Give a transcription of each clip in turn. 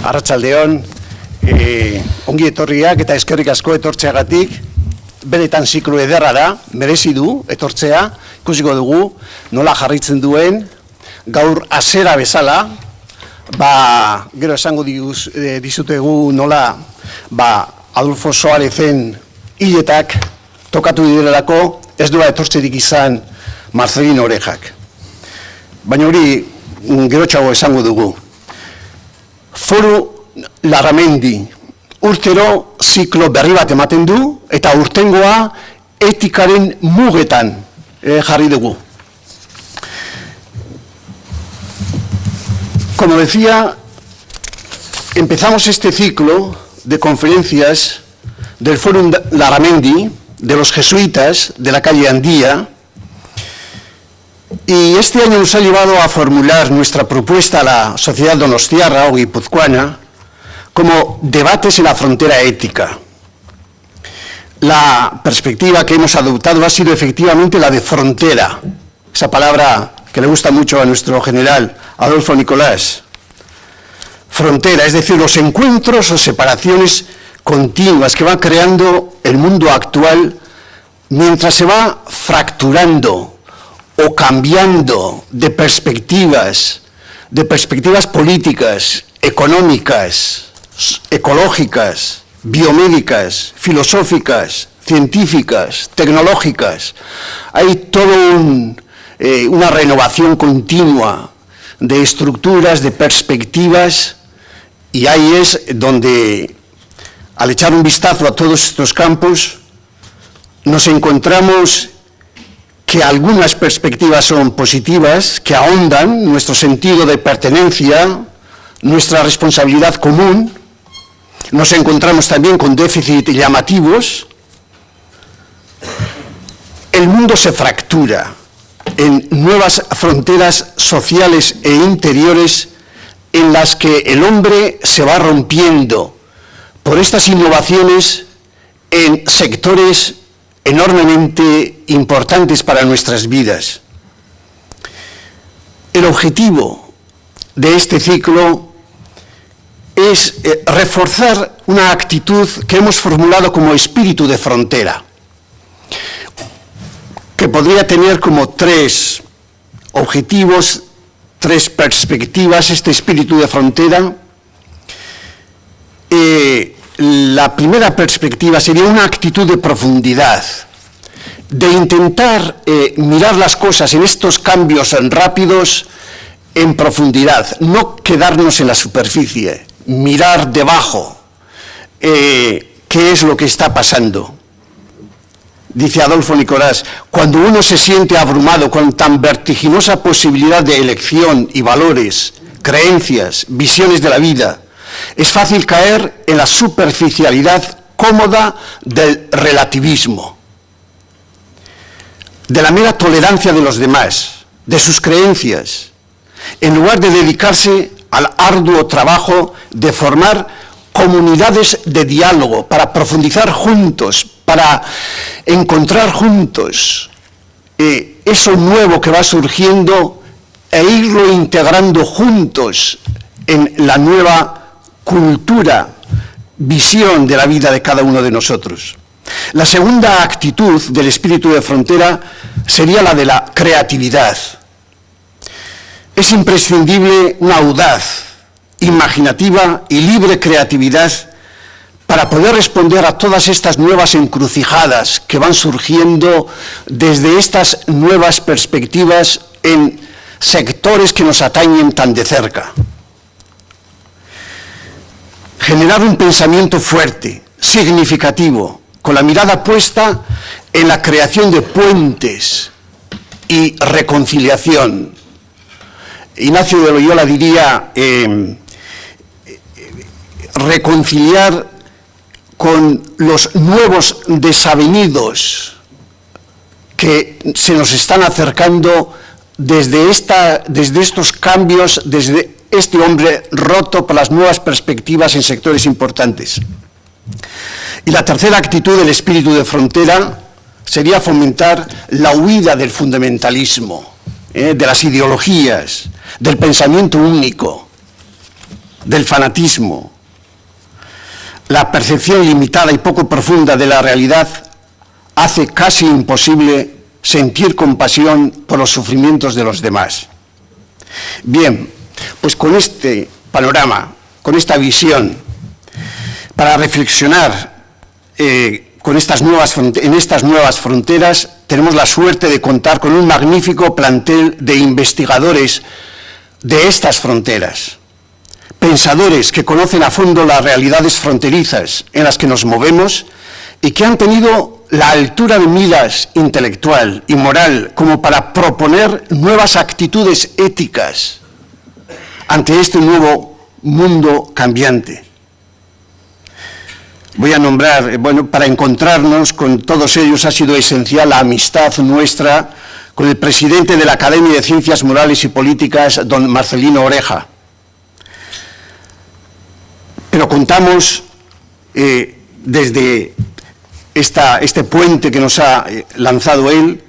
Arratsaldeon, ongi etorriak eta eskerrik asko etortzeagatik. Benetan ziklo ederra da, merezi du etortzea, ikusiko dugu nola jarritzen duen, gaur hasiera bezala, gero esango dizutegu nola Adolfo Suarezen hiletak tokatu direlako, ez duela etortzerik izan Marcelino Orejak. Baina hori gerotxago esango dugu. Foro Larramendi urtero ziklo berri bat ematen du eta urtengoa etikaren mugetan jarri dugu. Como decía, empezamos este ciclo de conferencias del Foro Larramendi, de los jesuitas de la calle Andía, y este año nos ha llevado a formular nuestra propuesta a la sociedad donostiarra o guipuzcoana como debates en la frontera ética. La perspectiva que hemos adoptado ha sido efectivamente la de frontera, esa palabra que le gusta mucho a nuestro general Adolfo Nicolás. Frontera, es decir, los encuentros o separaciones continuas que va creando el mundo actual mientras se va fracturando o cambiando de perspectivas políticas, económicas, ecológicas, biomédicas, filosóficas, científicas, tecnológicas. Hay toda una renovación continua de estructuras, de perspectivas, y ahí es donde, al echar un vistazo a todos estos campos, nos encontramos que algunas perspectivas son positivas, que ahondan nuestro sentido de pertenencia, nuestra responsabilidad común. Nos encontramos también con déficits llamativos. El mundo se fractura en nuevas fronteras sociales e interiores en las que el hombre se va rompiendo por estas innovaciones en sectores enormemente importantes para nuestras vidas. El objetivo de este ciclo es reforzar una actitud que hemos formulado como espíritu de frontera, que podría tener como tres objetivos, tres perspectivas, este espíritu de frontera. La primera perspectiva sería una actitud de profundidad, de intentar mirar las cosas en estos cambios rápidos en profundidad, no quedarnos en la superficie, mirar debajo qué es lo que está pasando. Dice Adolfo Nicolás, cuando uno se siente abrumado con tan vertiginosa posibilidad de elección y valores, creencias, visiones de la vida, es fácil caer en la superficialidad cómoda del relativismo, de la mera tolerancia de los demás, de sus creencias, en lugar de dedicarse al arduo trabajo de formar comunidades de diálogo, para profundizar juntos, para encontrar juntos eso nuevo que va surgiendo e irlo integrando juntos en la nueva cultura, visión de la vida de cada uno de nosotros. La segunda actitud del espíritu de frontera sería la de la creatividad. Es imprescindible una audaz, imaginativa y libre creatividad para poder responder a todas estas nuevas encrucijadas que van surgiendo desde estas nuevas perspectivas en sectores que nos atañen tan de cerca. Generar un pensamiento fuerte, significativo, con la mirada puesta en la creación de puentes y reconciliación. Ignacio de Loyola diría reconciliar con los nuevos desavenidos que se nos están acercando desde estos cambios, desde este hombre roto por las nuevas perspectivas en sectores importantes. Y la tercera actitud del espíritu de frontera sería fomentar la huida del fundamentalismo, de las ideologías, del pensamiento único. del fanatismo, la percepción limitada y poco profunda de la realidad hace casi imposible sentir compasión por los sufrimientos de los demás. Bien, pues con este panorama, con esta visión, para reflexionar en estas nuevas fronteras, tenemos la suerte de contar con un magnífico plantel de investigadores de estas fronteras, pensadores que conocen a fondo las realidades fronterizas en las que nos movemos y que han tenido la altura de miras intelectual y moral como para proponer nuevas actitudes éticas ante este nuevo mundo cambiante. Voy a nombrar, para encontrarnos con todos ellos ha sido esencial la amistad nuestra con el presidente de la Academia de Ciencias Morales y Políticas, don Marcelino Oreja. Pero contamos desde este puente que nos ha lanzado él,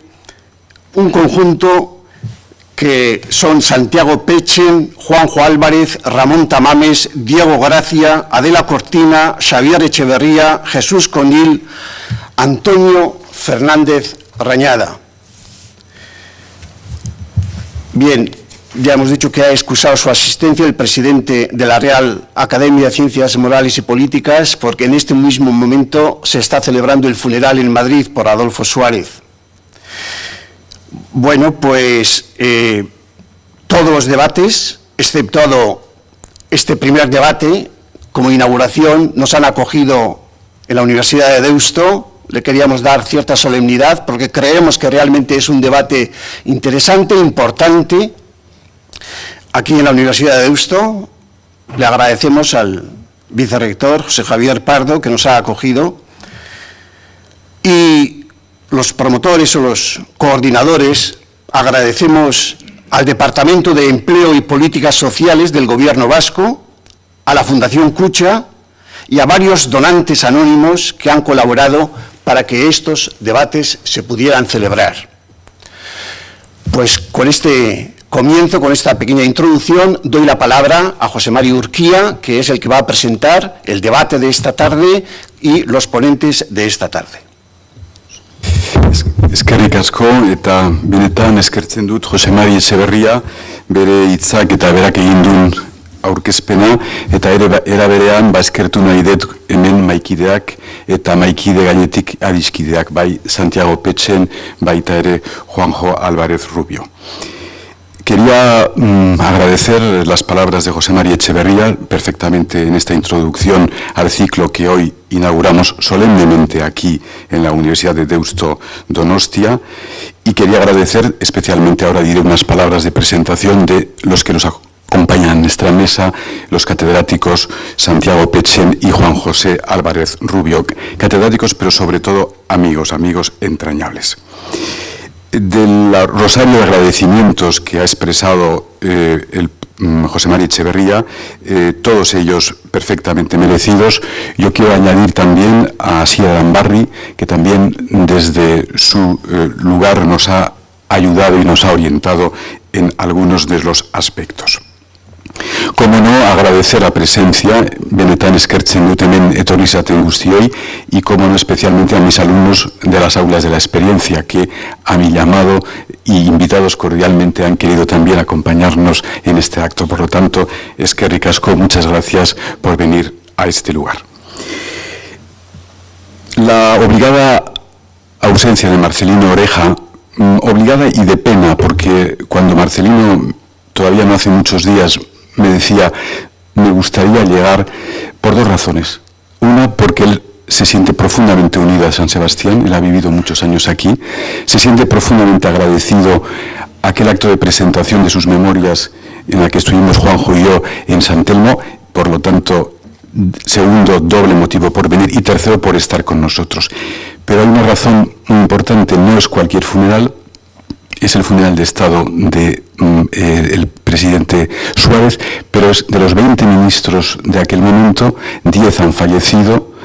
un conjunto que son Santiago Pechen, Juanjo Álvarez, Ramón Tamames, Diego Gracia, Adela Cortina, Xavier Echeverría, Jesús Conil, Antonio Fernández Rañada. Bien, ya hemos dicho que ha excusado su asistencia el presidente de la Real Academia de Ciencias Morales y Políticas, porque en este mismo momento se está celebrando el funeral en Madrid por Adolfo Suárez. Bueno, pues todos los debates, exceptuado este primer debate, como inauguración, nos han acogido en la Universidad de Deusto. Le queríamos dar cierta solemnidad porque creemos que realmente es un debate interesante, importante. Aquí en la Universidad de Deusto le agradecemos al vicerrector José Javier Pardo que nos ha acogido, y los promotores o los coordinadores agradecemos al Departamento de Empleo y Políticas Sociales del Gobierno Vasco, a la Fundación Kutxa y a varios donantes anónimos que han colaborado para que estos debates se pudieran celebrar. Pues con este comienzo, con esta pequeña introducción, doy la palabra a José Mari Urquía, que es el que va a presentar el debate de esta tarde y los ponentes de esta tarde. Eskerrik asko eta benetan eskertzen dut Jose Mari Etxeberria bere hitzak eta berak egin duen aurkezpena, eta era berean eskertu nahi dut hemen maikideak eta maikide gainetik adiskideak, bai Santiago Pechen, baita ere Juanjo Álvarez Rubio. Quería agradecer las palabras de José Mari Etxeberria perfectamente en esta introducción al ciclo que hoy inauguramos solemnemente aquí en la Universidad de Deusto Donostia, y quería agradecer especialmente, ahora diré unas palabras de presentación de los que nos acompañan en nuestra mesa, los catedráticos Santiago Pechen y Juan José Álvarez Rubio, catedráticos pero sobre todo amigos entrañables. Del rosario de agradecimientos que ha expresado el José Mari Etxeberria, todos ellos perfectamente merecidos, yo quiero añadir también a Asier Arambarri, que también desde su lugar nos ha ayudado y nos ha orientado en algunos de los aspectos. Como no, agradecer la presencia, benetan eskertzen dut hemen etorri zaten guztioi, y como no especialmente a mis alumnos de las aulas de la experiencia, que a mi llamado y invitados cordialmente han querido también acompañarnos en este acto. Por lo tanto, eskerrik asko, muchas gracias por venir a este lugar. La obligada ausencia de Marcelino Oreja, obligada y de pena, porque cuando Marcelino, todavía no hace muchos días, me decía, me gustaría llegar por dos razones. Una, porque él se siente profundamente unido a San Sebastián, él ha vivido muchos años aquí, se siente profundamente agradecido a aquel acto de presentación de sus memorias en la que estuvimos Juanjo y yo en San Telmo, por lo tanto, segundo, doble motivo por venir, y tercero, por estar con nosotros. Pero hay una razón muy importante, no es cualquier funeral, es el funeral de Estado del presidente Suárez, pero es de los 20 ministros de aquel momento, 10 han fallecido,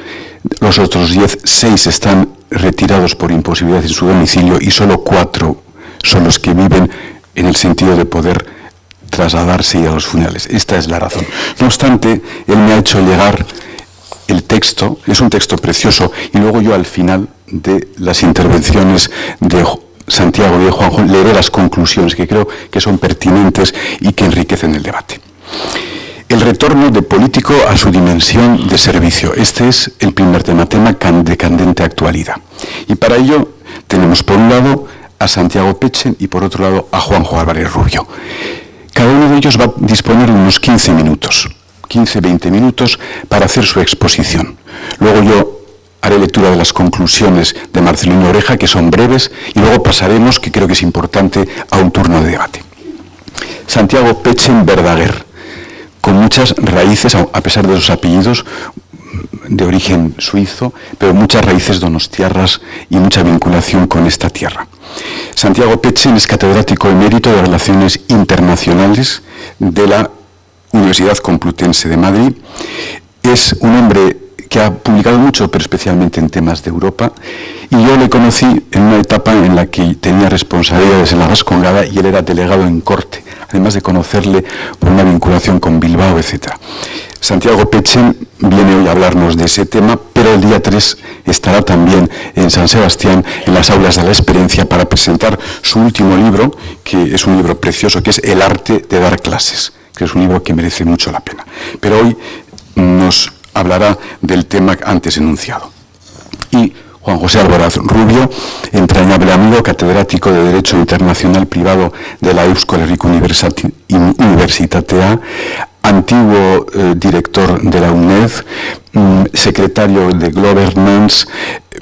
los otros 10, 6 están retirados por imposibilidad en su domicilio y solo 4 son los que viven en el sentido de poder trasladarse y ir a los funerales. Esta es la razón. No obstante, él me ha hecho llegar el texto, es un texto precioso, y luego yo al final de las intervenciones de Santiago y de Juanjo leeré las conclusiones que creo que son pertinentes y que enriquecen el debate. El retorno de político a su dimensión de servicio. Este es el primer tema de candente actualidad. Y para ello tenemos por un lado a Santiago Pechen y por otro lado a Juanjo Álvarez Rubio. Cada uno de ellos va a disponer de unos 15 minutos, 15-20 minutos para hacer su exposición. Luego yo haré lectura de las conclusiones de Marcelino Oreja, que son breves, y luego pasaremos, que creo que es importante, a un turno de debate. Santiago Pechen Verdaguer, con muchas raíces, a pesar de sus apellidos, de origen suizo, pero muchas raíces donostiarras y mucha vinculación con esta tierra. Santiago Pechen es catedrático emérito de Relaciones Internacionales de la Universidad Complutense de Madrid. Es un hombre que ha publicado mucho, pero especialmente en temas de Europa, y yo le conocí en una etapa en la que tenía responsabilidades en la Vascongada y él era delegado en Corte, además de conocerle por una vinculación con Bilbao, etc. Santiago Pechen viene hoy a hablarnos de ese tema, pero el día 3 estará también en San Sebastián, en las aulas de la experiencia, para presentar su último libro, que es un libro precioso, que es El arte de dar clases, que es un libro que merece mucho la pena. Pero hoy nos hablará del tema antes enunciado. Y Juan José Álvarez Rubio, entrañable amigo, catedrático de Derecho Internacional Privado de la Euskal Herriko Universitatea, antiguo director de la UNED, secretario de Governance.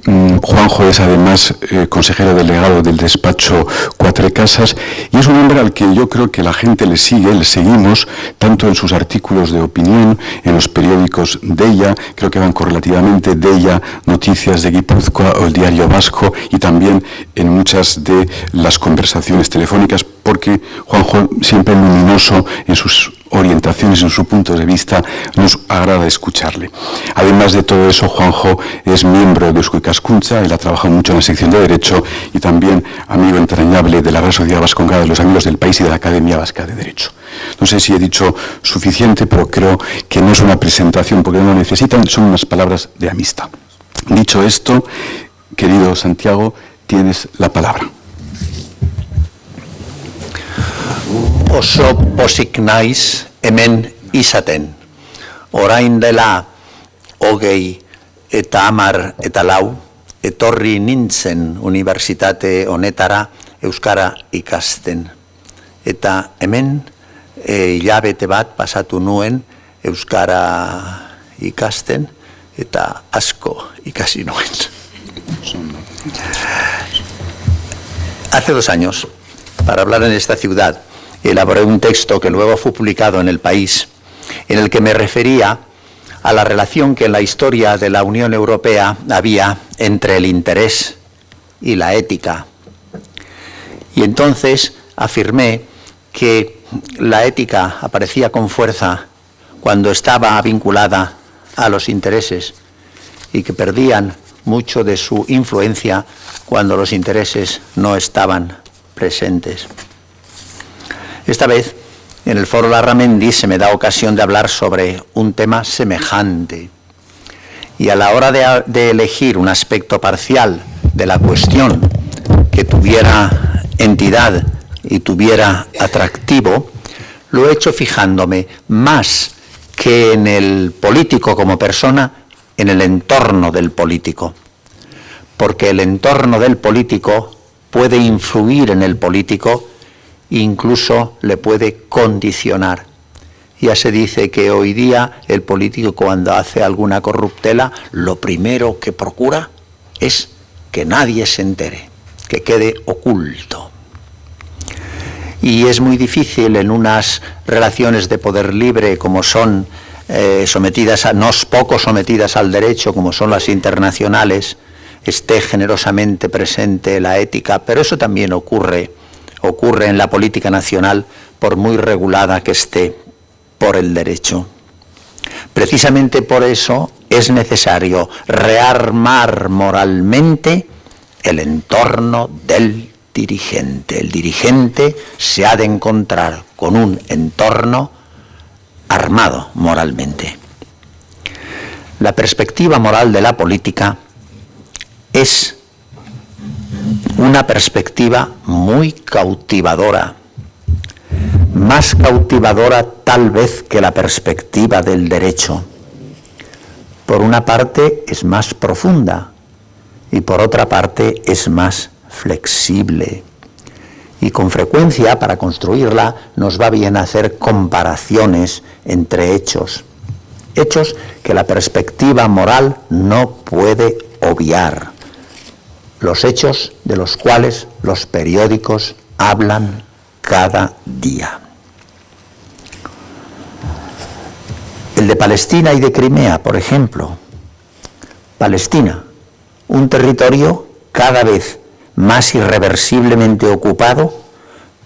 Juanjo es además consejero delegado del despacho Cuatro Casas, y es un hombre al que yo creo que la gente le seguimos, tanto en sus artículos de opinión, en los periódicos Deia, creo que van correlativamente, Deia, Noticias de Guipúzcoa o el Diario Vasco, y también en muchas de las conversaciones telefónicas, porque Juanjo, siempre luminoso en sus orientaciones, en su punto de vista, nos agrada escucharle. Además de todo eso, Juanjo es miembro de Eusko Ikaskuntza, él ha trabajado mucho en la sección de Derecho y también amigo entrañable de la Real Sociedad Vascongada de los Amigos del País y de la Academia Vasca de Derecho. No sé si he dicho suficiente, pero creo que no es una presentación porque no lo necesitan, son unas palabras de amistad. Dicho esto, querido Santiago, tienes la palabra. Oso pozik naiz hemen izaten. Orain dela 20 eta 10 eta 4 etorri nintzen unibertsitate honetara euskara ikasten. Eta hemen hilabete bat pasatu nuen euskara ikasten eta asko ikasi nuen. Hace 2 años, para hablar en esta ciudad, elaboré un texto que luego fue publicado en El País, en el que me refería a la relación que en la historia de la Unión Europea había entre el interés y la ética. Y entonces afirmé que la ética aparecía con fuerza cuando estaba vinculada a los intereses y que perdían mucho de su influencia cuando los intereses no estaban presentes. Esta vez, en el Foro Larramendi se me da ocasión de hablar sobre un tema semejante. Y a la hora de elegir un aspecto parcial de la cuestión que tuviera entidad y tuviera atractivo, lo he hecho fijándome más que en el político como persona, en el entorno del político. Porque el entorno del político puede influir en el político, incluso le puede condicionar. Ya se dice que hoy día el político, cuando hace alguna corruptela, lo primero que procura es que nadie se entere, que quede oculto. Y es muy difícil en unas relaciones de poder libre como son no poco sometidas al derecho, como son las internacionales, esté generosamente presente la ética, pero eso también ocurre en la política nacional, por muy regulada que esté por el derecho. Precisamente por eso es necesario rearmar moralmente el entorno del dirigente. El dirigente se ha de encontrar con un entorno armado moralmente. La perspectiva moral de la política es una perspectiva muy cautivadora, más cautivadora tal vez que la perspectiva del derecho. Por una parte es más profunda y por otra parte es más flexible. Y con frecuencia, para construirla, nos va bien hacer comparaciones entre hechos. Hechos que la perspectiva moral no puede obviar. Los hechos de los cuales los periódicos hablan cada día. El de Palestina y de Crimea, por ejemplo. Palestina, un territorio cada vez más irreversiblemente ocupado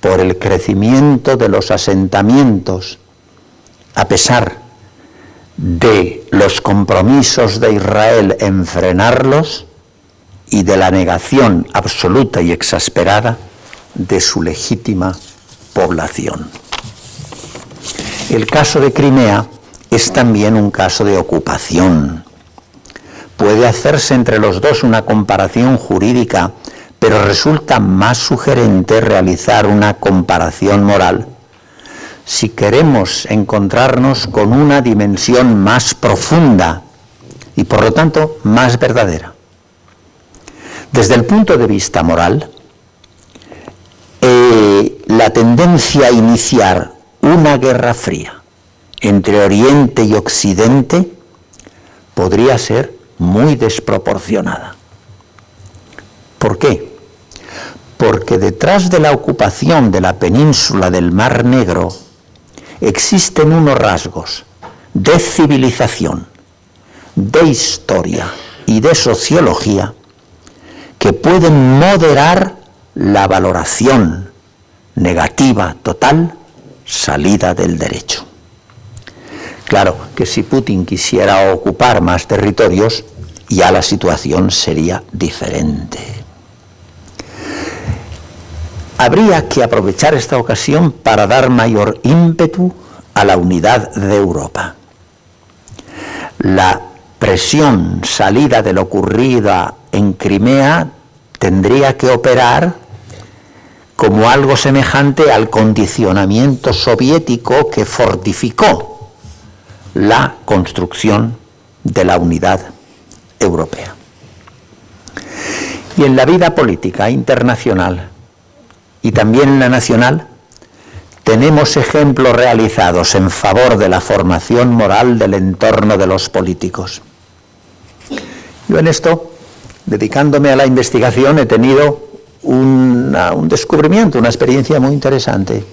por el crecimiento de los asentamientos, a pesar de los compromisos de Israel en frenarlos y de la negación absoluta y exasperada de su legítima población. El caso de Crimea es también un caso de ocupación. Puede hacerse entre los dos una comparación jurídica, pero resulta más sugerente realizar una comparación moral si queremos encontrarnos con una dimensión más profunda y por lo tanto más verdadera. Desde el punto de vista moral, la tendencia a iniciar una guerra fría entre Oriente y Occidente podría ser muy desproporcionada. ¿Por qué? Porque detrás de la ocupación de la península del Mar Negro existen unos rasgos de civilización, de historia y de sociología que pueden moderar la valoración negativa total salida del derecho. Claro que si Putin quisiera ocupar más territorios, ya la situación sería diferente. Habría que aprovechar esta ocasión para dar mayor ímpetu a la unidad de Europa. La presión salida de lo ocurrido en Crimea tendría que operar como algo semejante al condicionamiento soviético que fortificó la construcción de la unidad europea. Y en la vida política internacional y también en la nacional, tenemos ejemplos realizados en favor de la formación moral del entorno de los políticos. Yo en esto, dedicándome a la investigación, he tenido un descubrimiento, una experiencia muy interesante.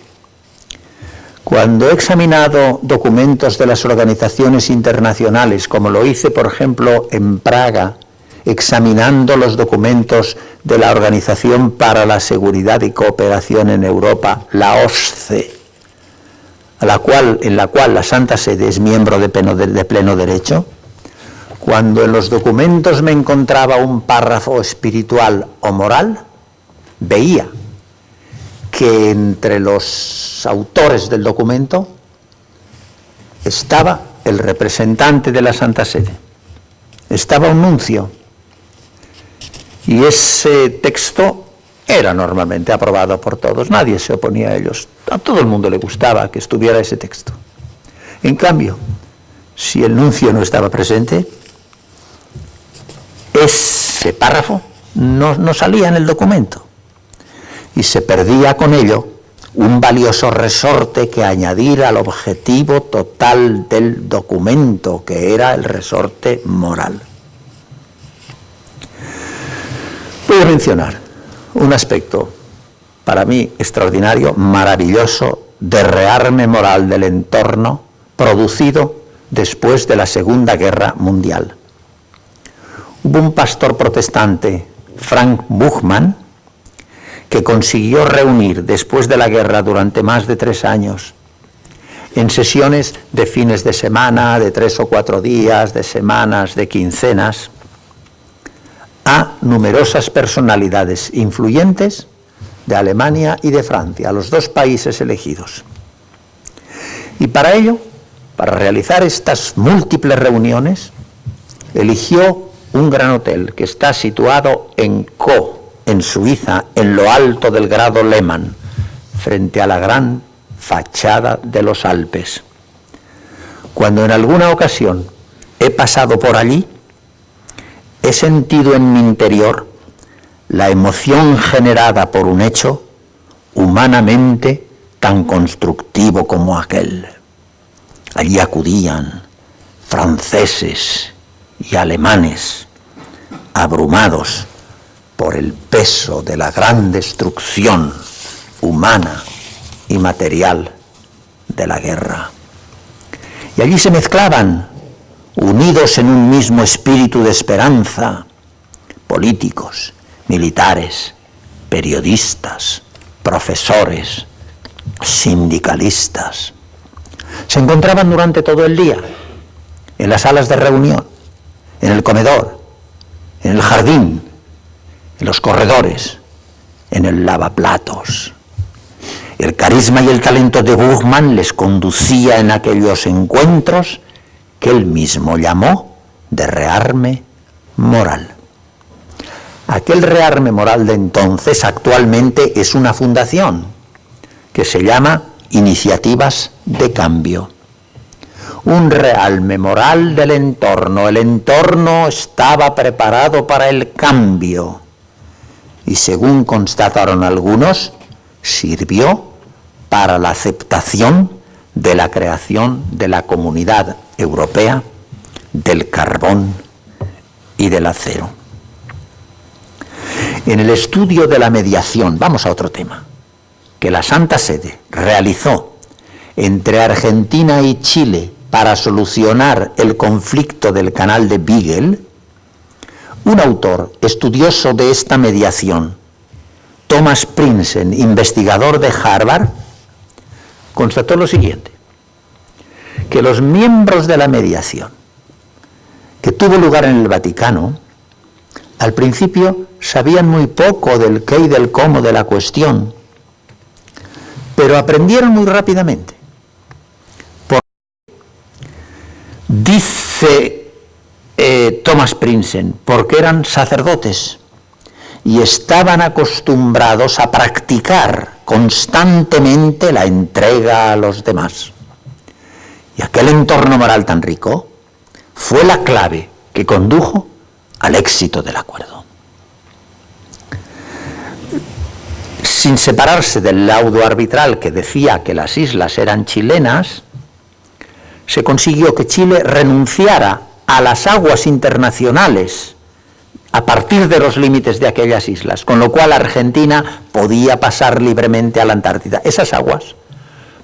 Cuando he examinado documentos de las organizaciones internacionales, como lo hice, por ejemplo, en Praga, examinando los documentos de la Organización para la Seguridad y Cooperación en Europa, la OSCE, en la cual la Santa Sede es miembro de pleno derecho, cuando en los documentos me encontraba un párrafo espiritual o moral, veía que entre los autores del documento estaba el representante de la Santa Sede, estaba un nuncio, y ese texto era normalmente aprobado por todos, nadie se oponía a ellos, a todo el mundo le gustaba que estuviera ese texto. En cambio, si el nuncio no estaba presente, ese párrafo no salía en el documento y se perdía con ello un valioso resorte que añadir al objetivo total del documento, que era el resorte moral. Voy a mencionar un aspecto para mí extraordinario, maravilloso, de rearme moral del entorno producido después de la Segunda Guerra Mundial. Hubo un pastor protestante, Frank Buchmann, que consiguió reunir después de la guerra durante más de 3 años, en sesiones de fines de semana, de 3 o 4 días, de semanas, de quincenas, a numerosas personalidades influyentes de Alemania y de Francia, los dos países elegidos. Y para ello, para realizar estas múltiples reuniones, eligió un gran hotel que está situado en Co, en Suiza, en lo alto del grado Lehmann, frente a la gran fachada de los Alpes. Cuando en alguna ocasión he pasado por allí, he sentido en mi interior la emoción generada por un hecho humanamente tan constructivo como aquel. Allí acudían franceses y alemanes, abrumados por el peso de la gran destrucción humana y material de la guerra. Y allí se mezclaban, unidos en un mismo espíritu de esperanza, políticos, militares, periodistas, profesores, sindicalistas. Se encontraban durante todo el día en las salas de reunión, en el comedor, en el jardín, en los corredores, en el lavaplatos. El carisma y el talento de Buchmann les conducía en aquellos encuentros que él mismo llamó de rearme moral. Aquel rearme moral de entonces actualmente es una fundación que se llama Iniciativas de Cambio. Un rearme moral del entorno. El entorno estaba preparado para el cambio y, según constataron algunos, sirvió para la aceptación de la creación de la Comunidad Europea del carbón y del acero. En el estudio de la mediación, vamos a otro tema, que la Santa Sede realizó entre Argentina y Chile para solucionar el conflicto del canal de Beagle, un autor estudioso de esta mediación, Thomas Prinsen, investigador de Harvard, constató lo siguiente, que los miembros de la mediación que tuvo lugar en el Vaticano, al principio sabían muy poco del qué y del cómo de la cuestión, pero aprendieron muy rápidamente. Dice Thomas Prinsen, porque eran sacerdotes y estaban acostumbrados a practicar constantemente la entrega a los demás. Y aquel entorno moral tan rico fue la clave que condujo al éxito del acuerdo. Sin separarse del laudo arbitral que decía que las islas eran chilenas, se consiguió que Chile renunciara a las aguas internacionales a partir de los límites de aquellas islas, con lo cual Argentina podía pasar libremente a la Antártida. Esas aguas,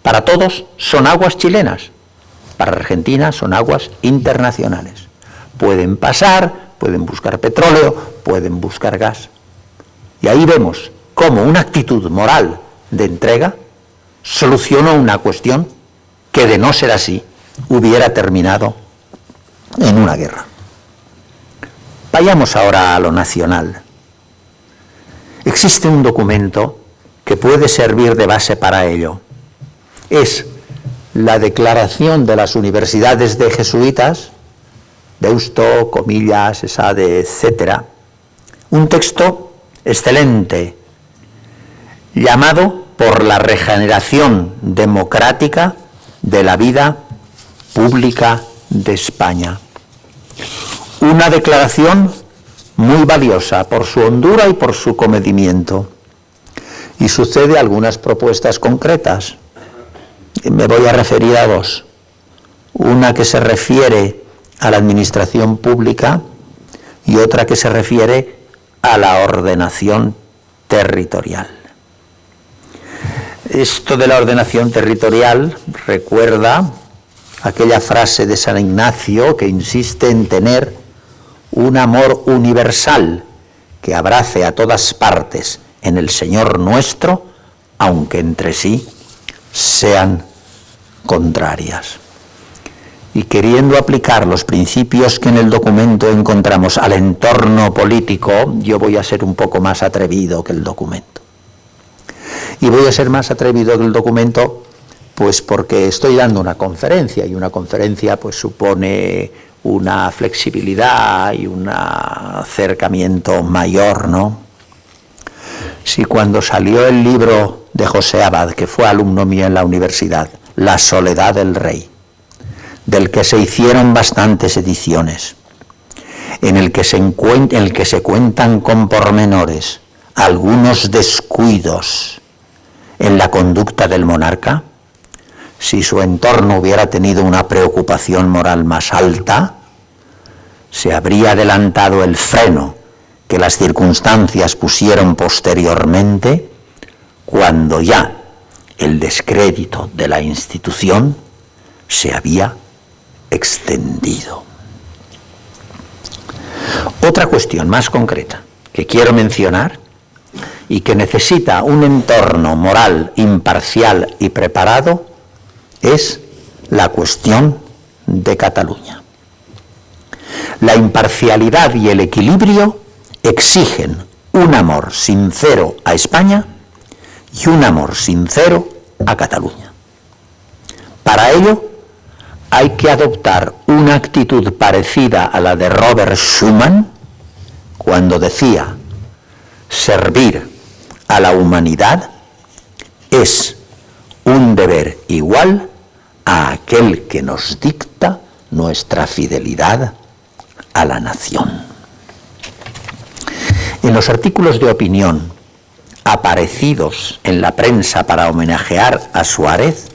para todos, son aguas chilenas, para Argentina son aguas internacionales. Pueden pasar, pueden buscar petróleo, pueden buscar gas. Y ahí vemos cómo una actitud moral de entrega solucionó una cuestión que, de no ser así, hubiera terminado en una guerra. Vayamos ahora a lo nacional. Existe un documento que puede servir de base para ello. Es la Declaración de las Universidades de Jesuitas, Deusto, Comillas, Esade, etc. Un texto excelente, llamado por la regeneración democrática de la vida pública de España. Una declaración muy valiosa por su hondura y por su comedimiento. Y sucede algunas propuestas concretas. Me voy a referir a dos. Una que se refiere a la administración pública y otra que se refiere a la ordenación territorial. Esto de la ordenación territorial recuerda aquella frase de San Ignacio que insiste en tener un amor universal que abrace a todas partes en el Señor nuestro, aunque entre sí sean contrarias. Y queriendo aplicar los principios que en el documento encontramos al entorno político, yo voy a ser un poco más atrevido que el documento. Y voy a ser más atrevido que el documento, pues porque estoy dando una conferencia, y una conferencia pues supone una flexibilidad y un acercamiento mayor, ¿no? Si cuando salió el libro de José Abad, que fue alumno mío en la universidad, La soledad del rey, del que se hicieron bastantes ediciones, en el que se cuentan con pormenores algunos descuidos en la conducta del monarca, si su entorno hubiera tenido una preocupación moral más alta, se habría adelantado el freno que las circunstancias pusieron posteriormente, cuando ya el descrédito de la institución se había extendido. Otra cuestión más concreta que quiero mencionar y que necesita un entorno moral imparcial y preparado es la cuestión de Cataluña. La imparcialidad y el equilibrio exigen un amor sincero a España y un amor sincero a Cataluña. Para ello hay que adoptar una actitud parecida a la de Robert Schuman cuando decía: servir a la humanidad es un deber igual a aquel que nos dicta nuestra fidelidad a la nación. En los artículos de opinión aparecidos en la prensa para homenajear a Suárez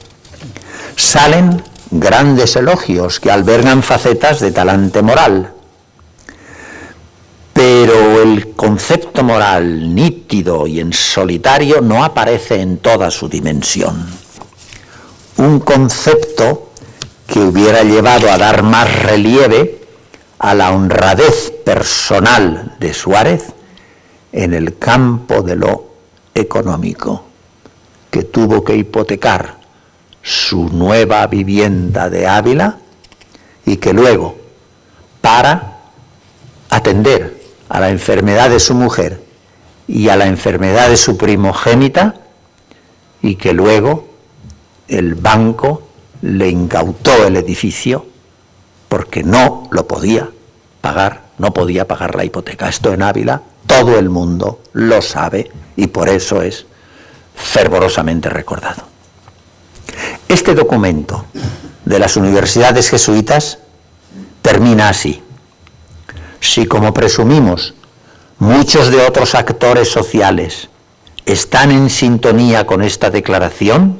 salen grandes elogios que albergan facetas de talante moral, pero el concepto moral nítido y en solitario no aparece en toda su dimensión. Un concepto que hubiera llevado a dar más relieve a la honradez personal de Suárez en el campo de lo económico, que tuvo que hipotecar su nueva vivienda de Ávila y que luego, para atender a la enfermedad de su mujer y a la enfermedad de su primogénita, y que luego el banco le incautó el edificio porque no lo podía pagar, no podía pagar la hipoteca. Esto en Ávila todo el mundo lo sabe y por eso es fervorosamente recordado. Este documento de las universidades jesuitas termina así: si, como presumimos, muchos de otros actores sociales están en sintonía con esta declaración,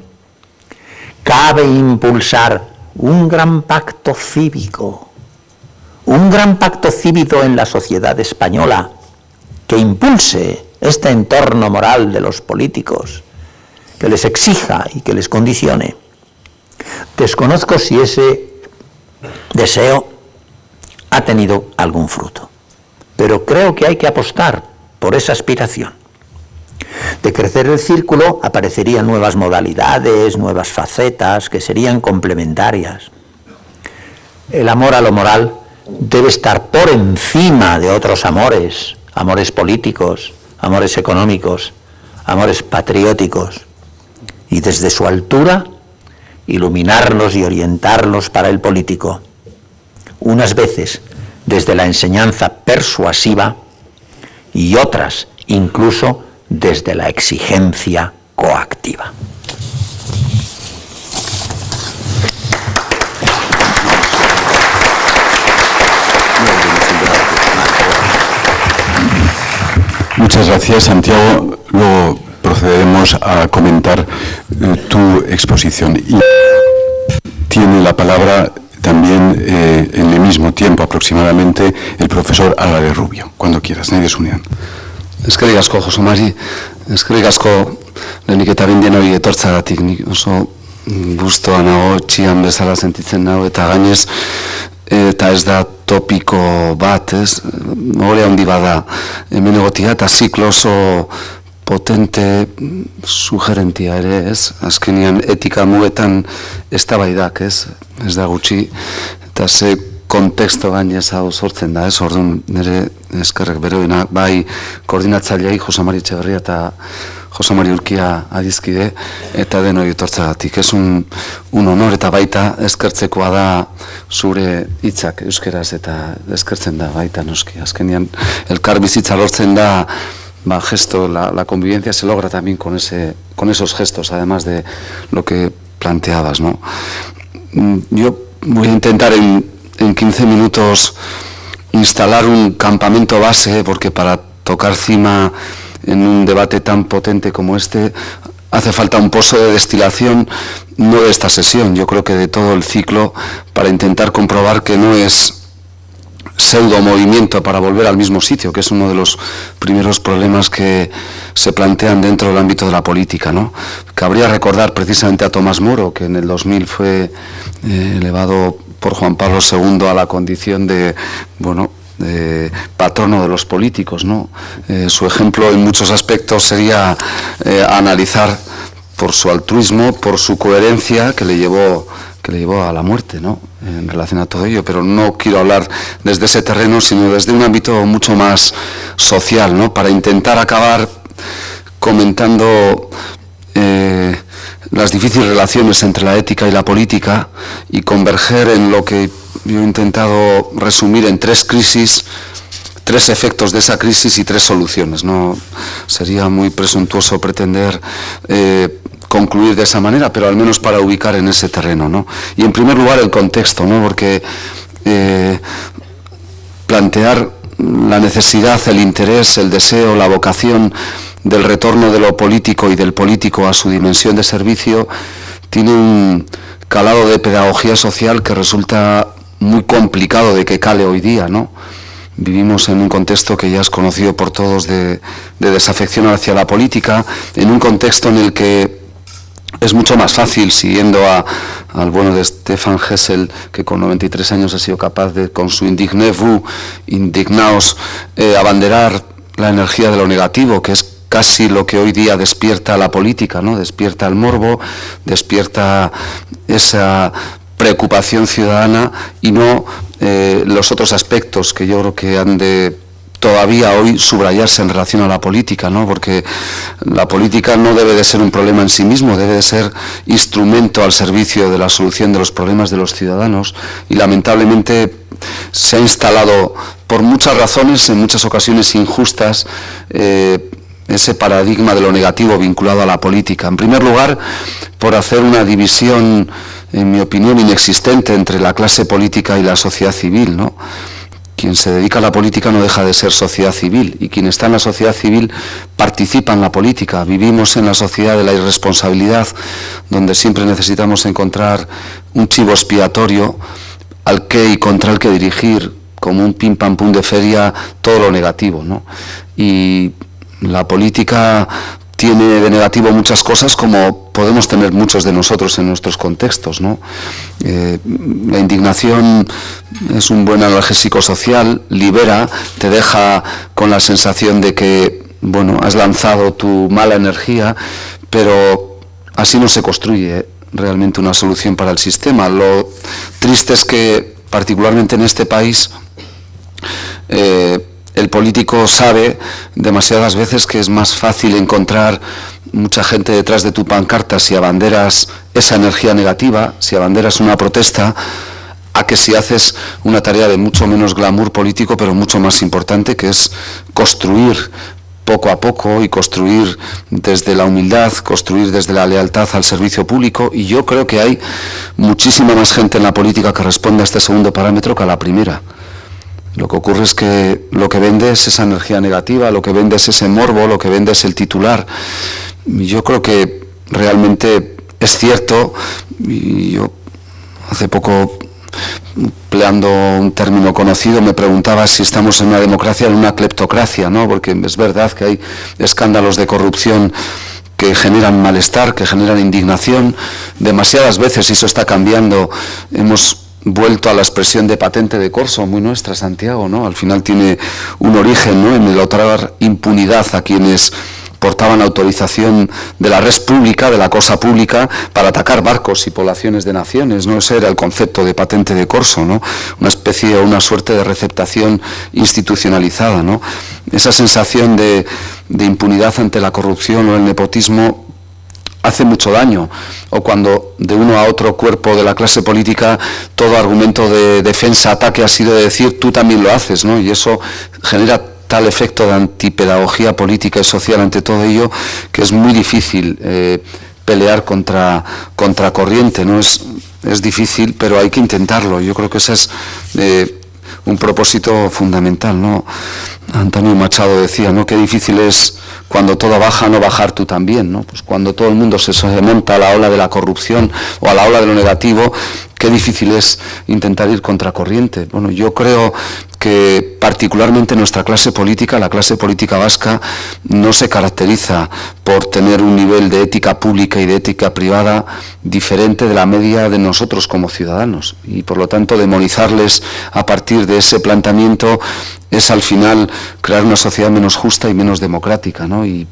cabe impulsar un gran pacto cívico en la sociedad española que impulse este entorno moral de los políticos, que les exija y que les condicione. Desconozco si ese deseo ha tenido algún fruto, pero creo que hay que apostar por esa aspiración. De crecer el círculo aparecerían nuevas modalidades, nuevas facetas que serían complementarias. El amor a lo moral debe estar por encima de otros amores, amores políticos, amores económicos, amores patrióticos, y desde su altura iluminarlos y orientarlos para el político, unas veces desde la enseñanza persuasiva y otras incluso desde la exigencia coactiva. Muchas gracias, Santiago. Luego procederemos a comentar tu exposición. Y tiene la palabra también en el mismo tiempo aproximadamente el profesor Álvarez Rubio. Cuando quieras, nahi desunian. Eskerrik asko, Jose Mari. Eskerrik asko lehenik eta bindien hori etortzagatik. Nik oso guztua nago, txian bezala sentitzen nago, eta gainez, eta ez da topiko bat, ez? Hore handi bada, hemen egotia, eta ziklo oso potente, sugerentia ere, ez? Azkenean etika mugetan eztabaidak, ez? Ez da gutxi, eta ze konteksto gainez hau sortzen da, ez? Orduan nire eskerrek beroena, bai koordinatzaileei Jose Mari Etxeberria eta Jose Mari Urkia adizkide, eta denoi etortzagatik. Ez un honor eta baita eskertzekoa da zure hitzak euskeraz eta eskertzen da baita noski. Azkenean, elkar bizitza lortzen da, gesto, la convivencia se logra también con esos gestos, además de lo que planteabas, ¿no? Yo voy a intentar en 15 minutos instalar un campamento base, porque para tocar cima en un debate tan potente como este hace falta un pozo de destilación, no de esta sesión, yo creo que de todo el ciclo, para intentar comprobar que no es pseudo movimiento para volver al mismo sitio, que es uno de los primeros problemas que se plantean dentro del ámbito de la política, ¿no? Cabría recordar precisamente a Tomás Moro, que en el 2000 fue elevado por Juan Pablo II a la condición de patrono de los políticos, ¿no? Su ejemplo en muchos aspectos sería analizar por su altruismo, por su coherencia que le llevó a la muerte, ¿no? En relación a todo ello, pero no quiero hablar desde ese terreno, sino desde un ámbito mucho más social, ¿no? Para intentar acabar comentando las difíciles relaciones entre la ética y la política y converger en lo que yo he intentado resumir en 3 crisis, 3 efectos de esa crisis y 3 soluciones. No sería muy presuntuoso pretender concluir de esa manera, pero al menos para ubicar en ese terreno, ¿no? Y en primer lugar el contexto, ¿no? Porque plantear la necesidad, el interés, el deseo, la vocación del retorno de lo político y del político a su dimensión de servicio tiene un calado de pedagogía social que resulta muy complicado de que cale hoy día, ¿no? Vivimos en un contexto que ya es conocido por todos de desafección hacia la política, en un contexto en el que es mucho más fácil, siguiendo al bueno de Stefan Hessel, que con 93 años ha sido capaz de, con su Indignez-vous, indignaos, abanderar la energía de lo negativo, que es casi lo que hoy día despierta la política, ¿no? Despierta el morbo, despierta esa preocupación ciudadana y no los otros aspectos que yo creo que han de todavía hoy subrayarse en relación a la política, ¿no? Porque la política no debe de ser un problema en sí mismo, debe de ser instrumento al servicio de la solución de los problemas de los ciudadanos, y lamentablemente se ha instalado por muchas razones, en muchas ocasiones injustas, ese paradigma de lo negativo vinculado a la política. En primer lugar, por hacer una división, en mi opinión, inexistente entre la clase política y la sociedad civil, ¿no? Quien se dedica a la política no deja de ser sociedad civil, y quien está en la sociedad civil participa en la política. Vivimos en la sociedad de la irresponsabilidad, donde siempre necesitamos encontrar un chivo expiatorio al que y contra el que dirigir, como un pim pam pum de feria, todo lo negativo, ¿no? Y la política tiene de negativo muchas cosas, como podemos tener muchos de nosotros en nuestros contextos, ¿no? La indignación es un buen analgésico social, libera, te deja con la sensación de que, bueno, has lanzado tu mala energía, pero así no se construye realmente una solución para el sistema. Lo triste es que, particularmente en este país, el político sabe demasiadas veces que es más fácil encontrar mucha gente detrás de tu pancarta si abanderas esa energía negativa, si abanderas una protesta, a que si haces una tarea de mucho menos glamour político, pero mucho más importante, que es construir poco a poco y construir desde la humildad, construir desde la lealtad al servicio público. Y yo creo que hay muchísima más gente en la política que responde a este segundo parámetro que a la primera. Lo que ocurre es que lo que vende es esa energía negativa, lo que vende es ese morbo, lo que vende es el titular. Y yo creo que realmente es cierto, y yo hace poco, empleando un término conocido, me preguntaba si estamos en una democracia o en una cleptocracia, ¿no? Porque es verdad que hay escándalos de corrupción que generan malestar, que generan indignación. Demasiadas veces, y eso está cambiando, hemos vuelto a la expresión de patente de corso, muy nuestra, Santiago, ¿no? Al final tiene un origen, ¿no?, en el otorgar impunidad a quienes portaban autorización de la res pública, de la cosa pública, para atacar barcos y poblaciones de naciones, ¿no? Ese era el concepto de patente de corso, ¿no? Una especie o una suerte de receptación institucionalizada, ¿no? Esa sensación de impunidad ante la corrupción o el nepotismo hace mucho daño, o cuando de uno a otro cuerpo de la clase política todo argumento de defensa, ataque ha sido de decir tú también lo haces, ¿no? Y eso genera tal efecto de antipedagogía política y social ante todo ello que es muy difícil pelear contra corriente, ¿no? Es difícil, pero hay que intentarlo. Yo creo que ese es un propósito fundamental, ¿no? Antonio Machado decía, ¿no? Qué difícil es cuando todo baja, no bajar tú también, ¿no? Pues cuando todo el mundo se monta a la ola de la corrupción o a la ola de lo negativo, qué difícil es intentar ir contracorriente. Bueno, yo creo que particularmente nuestra clase política, la clase política vasca, no se caracteriza por tener un nivel de ética pública y de ética privada diferente de la media de nosotros como ciudadanos, y por lo tanto demonizarles a partir de ese planteamiento es al final crear una sociedad menos justa y menos democrática, ¿no? Y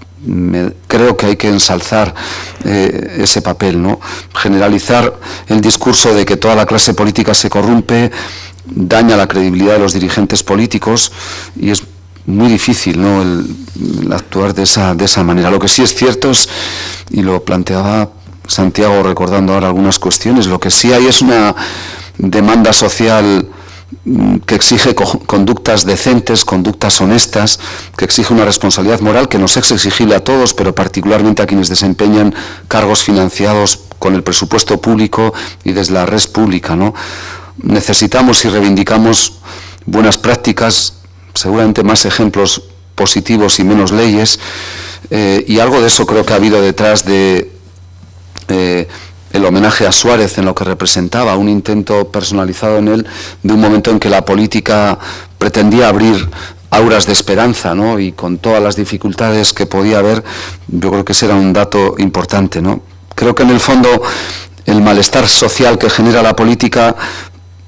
creo que hay que ensalzar ese papel, ¿no? Generalizar el discurso de que toda la clase política se corrompe daña la credibilidad de los dirigentes políticos y es muy difícil, ¿no? el actuar de esa manera. Lo que sí es cierto es, y lo planteaba Santiago recordando ahora algunas cuestiones, lo que sí hay es una demanda social que exige conductas decentes, conductas honestas, que exige una responsabilidad moral que nos es exigible a todos, pero particularmente a quienes desempeñan cargos financiados con el presupuesto público y desde la red pública, ¿no? Necesitamos y reivindicamos buenas prácticas, seguramente más ejemplos positivos y menos leyes, y algo de eso creo que ha habido detrás de el homenaje a Suárez en lo que representaba, un intento personalizado en él de un momento en que la política pretendía abrir auras de esperanza, ¿no? Y con todas las dificultades que podía haber, yo creo que ese era un dato importante, ¿no? Creo que en el fondo el malestar social que genera la política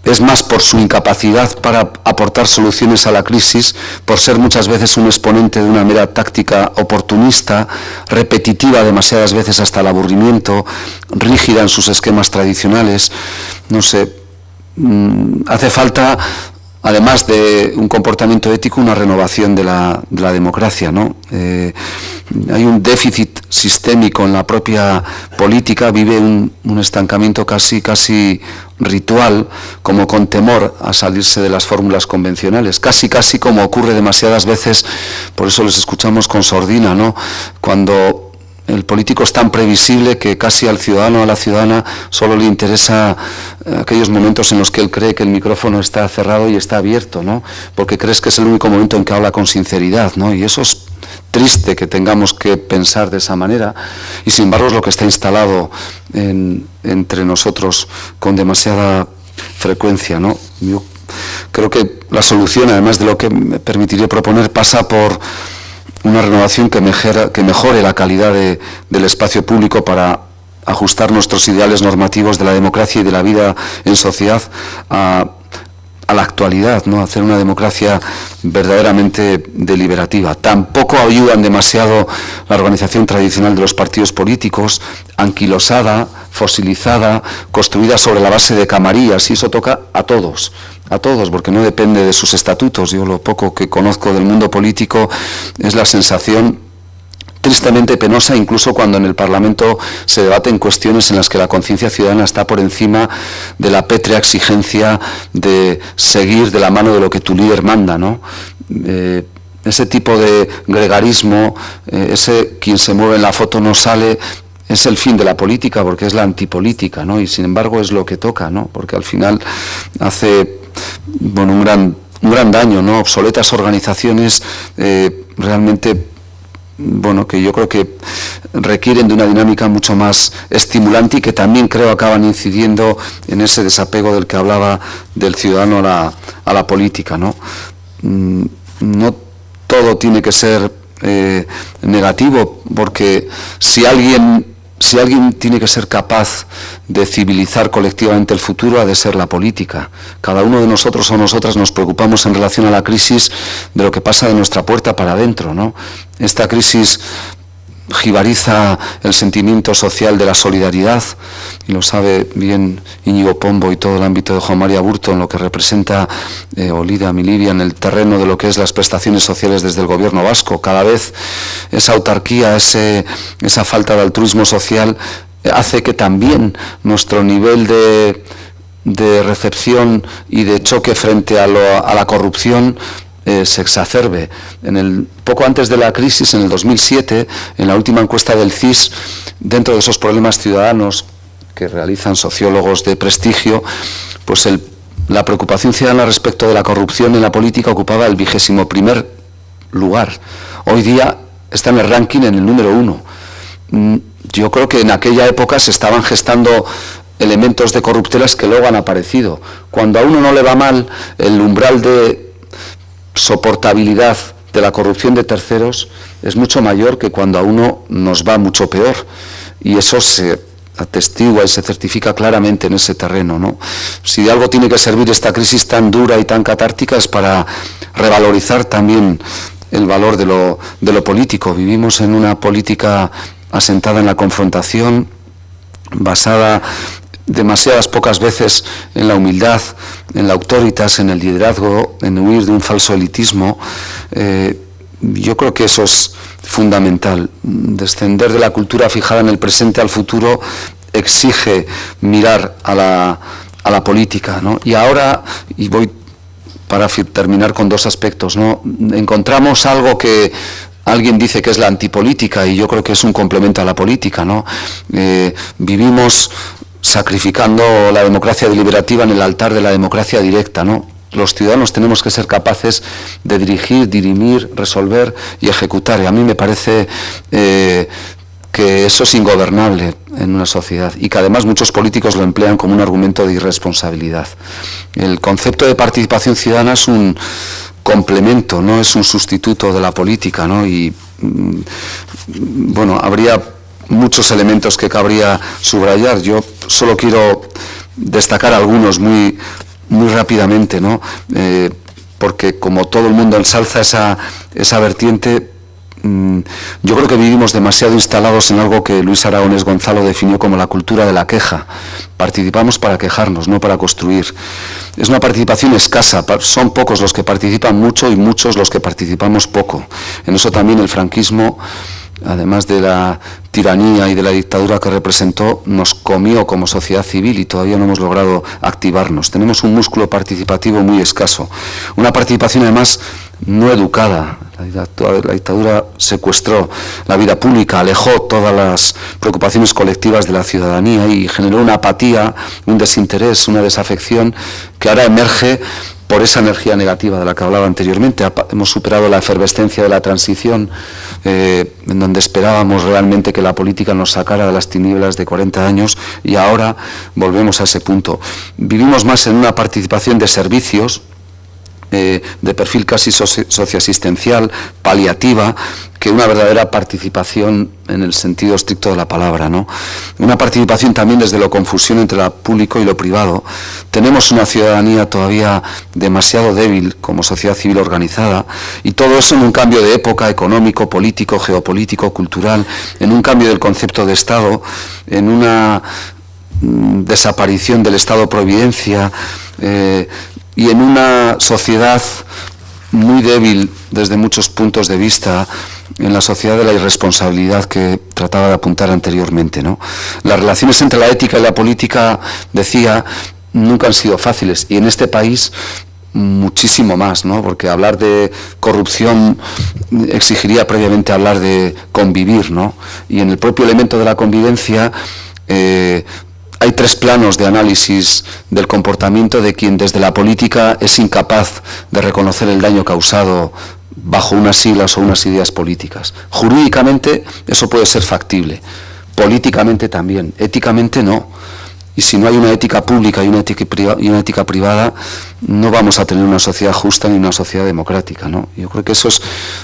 es más por su incapacidad para aportar soluciones a la crisis, por ser muchas veces un exponente de una mera táctica oportunista, repetitiva demasiadas veces hasta el aburrimiento, rígida en sus esquemas tradicionales. No sé, hace falta, además de un comportamiento ético, una renovación de la democracia, ¿no? Hay un déficit sistémico en la propia política, vive un estancamiento casi ritual, como con temor a salirse de las fórmulas convencionales, casi como ocurre demasiadas veces, por eso les escuchamos con sordina, ¿no? Cuando el político es tan previsible que casi al ciudadano o a la ciudadana solo le interesa aquellos momentos en los que él cree que el micrófono está cerrado y está abierto, ¿no? Porque crees que es el único momento en que habla con sinceridad, ¿no? Y eso es triste que tengamos que pensar de esa manera, y sin embargo es lo que está instalado entre nosotros con demasiada frecuencia, ¿no? Yo creo que la solución, además de lo que me permitiría proponer, pasa por una renovación que mejore la calidad del espacio público para ajustar nuestros ideales normativos de la democracia y de la vida en sociedad a la actualidad, ¿no? Hacer una democracia verdaderamente deliberativa. Tampoco ayudan demasiado la organización tradicional de los partidos políticos, anquilosada, fosilizada, construida sobre la base de camarillas, y eso toca a todos, porque no depende de sus estatutos. Yo lo poco que conozco del mundo político es la sensación tristemente penosa, incluso cuando en el Parlamento se debaten cuestiones en las que la conciencia ciudadana está por encima de la pétrea exigencia de seguir de la mano de lo que tu líder manda, ¿no? Ese tipo de gregarismo, ese quien se mueve en la foto no sale, es el fin de la política, porque es la antipolítica, ¿no? Y sin embargo es lo que toca, ¿no? Porque al final hace un gran daño, ¿no? Obsoletas organizaciones realmente, que yo creo que requieren de una dinámica mucho más estimulante y que también creo acaban incidiendo en ese desapego del que hablaba del ciudadano a la política, ¿no? No todo tiene que ser negativo, porque si alguien tiene que ser capaz de civilizar colectivamente el futuro, ha de ser la política. Cada uno de nosotros o nosotras nos preocupamos en relación a la crisis de lo que pasa de nuestra puerta para adentro, ¿no? Esta crisis jibariza el sentimiento social de la solidaridad, y lo sabe bien Íñigo Pombo y todo el ámbito de Juan María Burto en lo que representa Olida Milibia en el terreno de lo que es las prestaciones sociales desde el gobierno vasco. Cada vez esa autarquía, esa falta de altruismo social hace que también nuestro nivel de recepción y de choque frente a la corrupción se exacerbe. Poco antes de la crisis, en el 2007, en la última encuesta del CIS, dentro de esos problemas ciudadanos que realizan sociólogos de prestigio, pues la preocupación ciudadana respecto de la corrupción en la política ocupaba el 21º lugar. Hoy día está en el ranking en el número 1. Yo creo que en aquella época se estaban gestando elementos de corruptelas que luego han aparecido. Cuando a uno no le va mal, el umbral de soportabilidad de la corrupción de terceros es mucho mayor que cuando a uno nos va mucho peor, y eso se atestigua y se certifica claramente en ese terreno, ¿no? Si de algo tiene que servir esta crisis tan dura y tan catártica es para revalorizar también el valor de lo político. Vivimos en una política asentada en la confrontación, basada demasiadas pocas veces en la humildad, en la autoritas, en el liderazgo, en huir de un falso elitismo. Yo creo que eso es fundamental. Descender de la cultura fijada en el presente al futuro exige mirar a la política, ¿no? Y ahora, y voy para terminar con dos aspectos, ¿no? Encontramos algo que alguien dice que es la antipolítica, y yo creo que es un complemento a la política, ¿no? Vivimos sacrificando la democracia deliberativa en el altar de la democracia directa, ¿no? Los ciudadanos tenemos que ser capaces de dirigir, dirimir, resolver y ejecutar. Y a mí me parece que eso es ingobernable en una sociedad, y que además muchos políticos lo emplean como un argumento de irresponsabilidad. El concepto de participación ciudadana es un complemento, no es un sustituto de la política, ¿no? Y bueno, habría muchos elementos que cabría subrayar. Yo solo quiero destacar algunos muy rápidamente, ¿no? Porque como todo el mundo ensalza esa vertiente, yo creo que vivimos demasiado instalados en algo que Luis Aragonés Gonzalo definió como la cultura de la queja. Participamos para quejarnos, no para construir. Es una participación escasa, son pocos los que participan mucho y muchos los que participamos poco. En eso también el franquismo, además de la tiranía y de la dictadura que representó, nos comió como sociedad civil, y todavía no hemos logrado activarnos. Tenemos un músculo participativo muy escaso. Una participación además no educada. La dictadura secuestró la vida pública, alejó todas las preocupaciones colectivas de la ciudadanía y generó una apatía, un desinterés, una desafección que ahora emerge por esa energía negativa de la que hablaba anteriormente. Hemos superado la efervescencia de la transición, en donde esperábamos realmente que la política nos sacara de las tinieblas de 40 años, y ahora volvemos a ese punto. Vivimos más en una participación de servicios, de perfil casi socioasistencial, paliativa, que una verdadera participación en el sentido estricto de la palabra, ¿no? Una participación también desde la confusión entre lo público y lo privado. Tenemos una ciudadanía todavía demasiado débil como sociedad civil organizada, y todo eso en un cambio de época económico, político, geopolítico, cultural, en un cambio del concepto de Estado, en una desaparición del Estado-providencia, y en una sociedad muy débil desde muchos puntos de vista, en la sociedad de la irresponsabilidad que trataba de apuntar anteriormente, ¿no? Las relaciones entre la ética y la política, decía, nunca han sido fáciles, y en este país muchísimo más, ¿no? Porque hablar de corrupción exigiría previamente hablar de convivir, ¿no? Y en el propio elemento de la convivencia hay tres planos de análisis del comportamiento de quien desde la política es incapaz de reconocer el daño causado bajo unas siglas o unas ideas políticas. Jurídicamente eso puede ser factible, políticamente también, éticamente no. Y si no hay una ética pública y una ética privada, no vamos a tener una sociedad justa ni una sociedad democrática, ¿no? Yo creo que eso es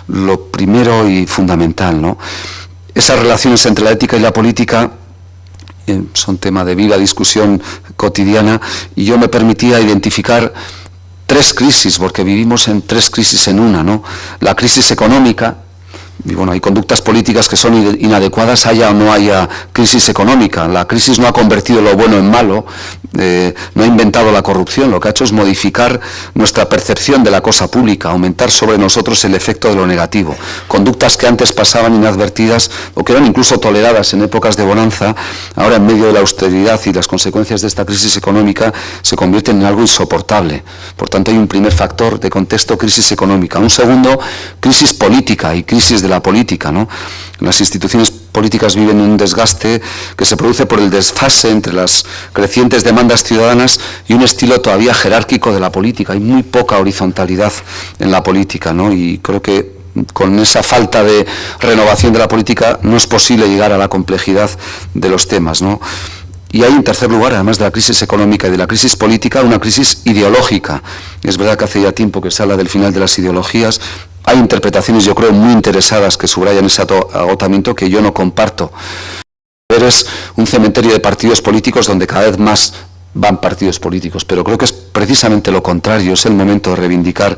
lo primero y fundamental, ¿no? Esas relaciones entre la ética y la política son tema de viva discusión cotidiana, y yo me permitía identificar tres crisis, porque vivimos en tres crisis en una, ¿no? La crisis económica, Y bueno, hay conductas políticas que son inadecuadas, haya o no haya crisis económica. La crisis no ha convertido lo bueno en malo, no ha inventado la corrupción, lo que ha hecho es modificar nuestra percepción de la cosa pública, aumentar sobre nosotros el efecto de lo negativo. Conductas que antes pasaban inadvertidas o que eran incluso toleradas en épocas de bonanza, ahora en medio de la austeridad y las consecuencias de esta crisis económica se convierten en algo insoportable. Por tanto, hay un primer factor de contexto, crisis económica. Un segundo, crisis política y crisis de la política, ¿no? Las instituciones políticas viven un desgaste que se produce por el desfase entre las crecientes demandas ciudadanas y un estilo todavía jerárquico de la política. Hay muy poca horizontalidad en la política, ¿no? Y creo que con esa falta de renovación de la política no es posible llegar a la complejidad de los temas, ¿no? Y hay, en tercer lugar, además de la crisis económica y de la crisis política, una crisis ideológica. Es verdad que hace ya tiempo que se habla del final de las ideologías. Hay interpretaciones, yo creo, muy interesadas que subrayan ese agotamiento que yo no comparto. Eres un cementerio de partidos políticos donde cada vez más van partidos políticos, pero creo que es precisamente lo contrario, es el momento de reivindicar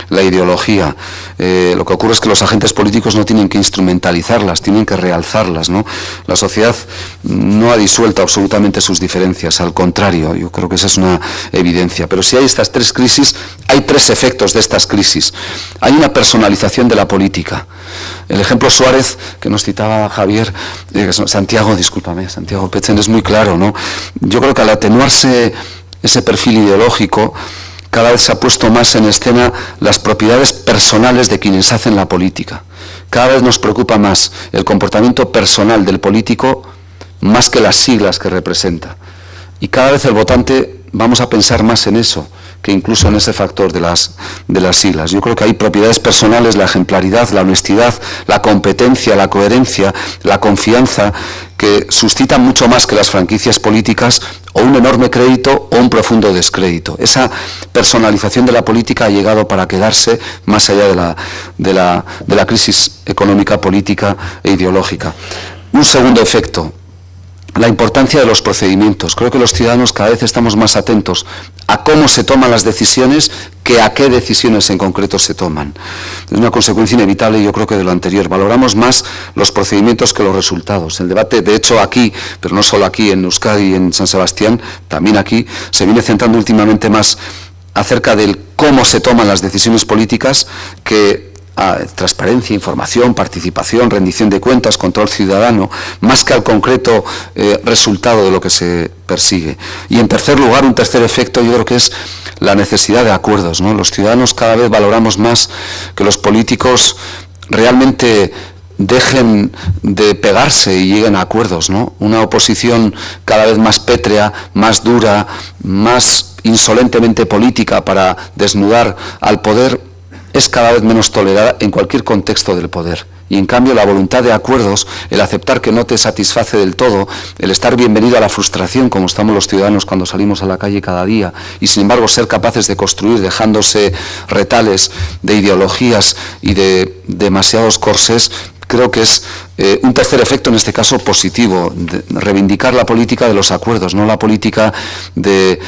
la ideología. Lo que ocurre es que los agentes políticos no tienen que instrumentalizarlas, tienen que realzarlas, ¿no? La sociedad no ha disuelto absolutamente sus diferencias, al contrario, yo creo que esa es una evidencia. Pero si hay estas tres crisis, hay tres efectos de estas crisis. Hay una personalización de la política. El ejemplo Suárez, que nos citaba Javier, Santiago Petzen, es muy claro, ¿no? Yo creo que al atenuarse ese perfil ideológico, cada vez se ha puesto más en escena las propiedades personales de quienes hacen la política. Cada vez nos preocupa más el comportamiento personal del político más que las siglas que representa. Y cada vez el votante vamos a pensar más en eso que incluso en ese factor de las siglas. Yo creo que hay propiedades personales, la ejemplaridad, la honestidad, la competencia, la coherencia, la confianza, que suscitan mucho más que las franquicias políticas o un enorme crédito o un profundo descrédito. Esa personalización de la política ha llegado para quedarse más allá de la crisis económica, política e ideológica. Un segundo efecto, la importancia de los procedimientos. Creo que los ciudadanos cada vez estamos más atentos a cómo se toman las decisiones que a qué decisiones en concreto se toman. Es una consecuencia inevitable, yo creo, que de lo anterior. Valoramos más los procedimientos que los resultados. El debate, de hecho, aquí, pero no solo aquí, en Euskadi y en San Sebastián, también aquí, se viene centrando últimamente más acerca del cómo se toman las decisiones políticas que transparencia, información, participación, rendición de cuentas, control ciudadano, más que al concreto resultado de lo que se persigue. Y en tercer lugar, un tercer efecto, yo creo que es la necesidad de acuerdos, ¿no? Los ciudadanos cada vez valoramos más que los políticos realmente dejen de pegarse y lleguen a acuerdos, ¿no? Una oposición cada vez más pétrea, más dura, más insolentemente política para desnudar al poder, es cada vez menos tolerada en cualquier contexto del poder. Y en cambio la voluntad de acuerdos, el aceptar que no te satisface del todo, el estar bienvenido a la frustración, como estamos los ciudadanos cuando salimos a la calle cada día, y sin embargo ser capaces de construir dejándose retales de ideologías y de demasiados corsés, creo que es un tercer efecto, en este caso positivo, de reivindicar la política de los acuerdos, no la política de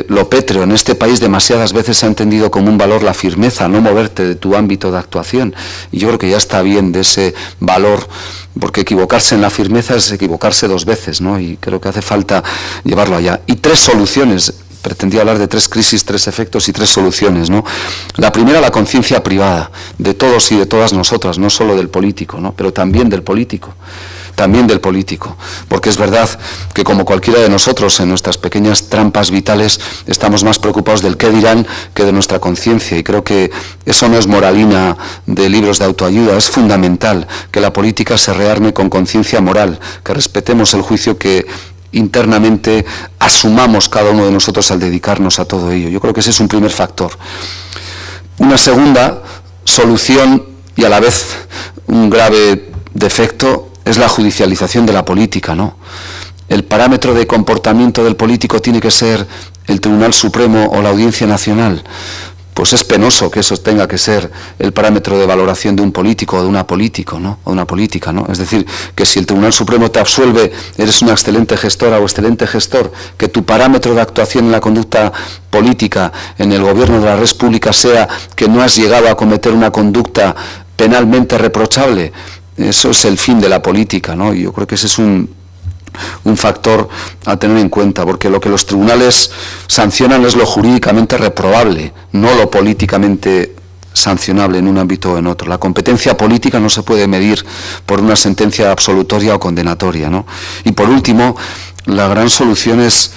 lo pétreo. En este país demasiadas veces se ha entendido como un valor la firmeza, no moverte de tu ámbito de actuación. Y yo creo que ya está bien de ese valor, porque equivocarse en la firmeza es equivocarse dos veces, ¿no? Y creo que hace falta llevarlo allá. Y tres soluciones. Pretendía hablar de tres crisis, tres efectos y tres soluciones, ¿no? La primera, la conciencia privada de todos y de todas nosotras, no solo del político, ¿no? Pero también del político, porque es verdad que como cualquiera de nosotros en nuestras pequeñas trampas vitales estamos más preocupados del qué dirán que de nuestra conciencia, y creo que eso no es moralina de libros de autoayuda, es fundamental que la política se rearme con conciencia moral, que respetemos el juicio que internamente asumamos cada uno de nosotros al dedicarnos a todo ello. Yo creo que ese es un primer factor. Una segunda solución, y a la vez un grave defecto, es la judicialización de la política, ¿no? El parámetro de comportamiento del político tiene que ser el Tribunal Supremo o la Audiencia Nacional. Pues es penoso que eso tenga que ser el parámetro de valoración de un político o de una política, ¿no? Es decir, que si el Tribunal Supremo te absuelve, eres una excelente gestora o excelente gestor, que tu parámetro de actuación en la conducta política, en el gobierno de la red pública, sea que no has llegado a cometer una conducta penalmente reprochable. Eso es el fin de la política, ¿no? Y yo creo que ese es un factor a tener en cuenta, porque lo que los tribunales sancionan es lo jurídicamente reprobable, no lo políticamente sancionable en un ámbito o en otro. La competencia política no se puede medir por una sentencia absolutoria o condenatoria, ¿no? Y por último, la gran solución es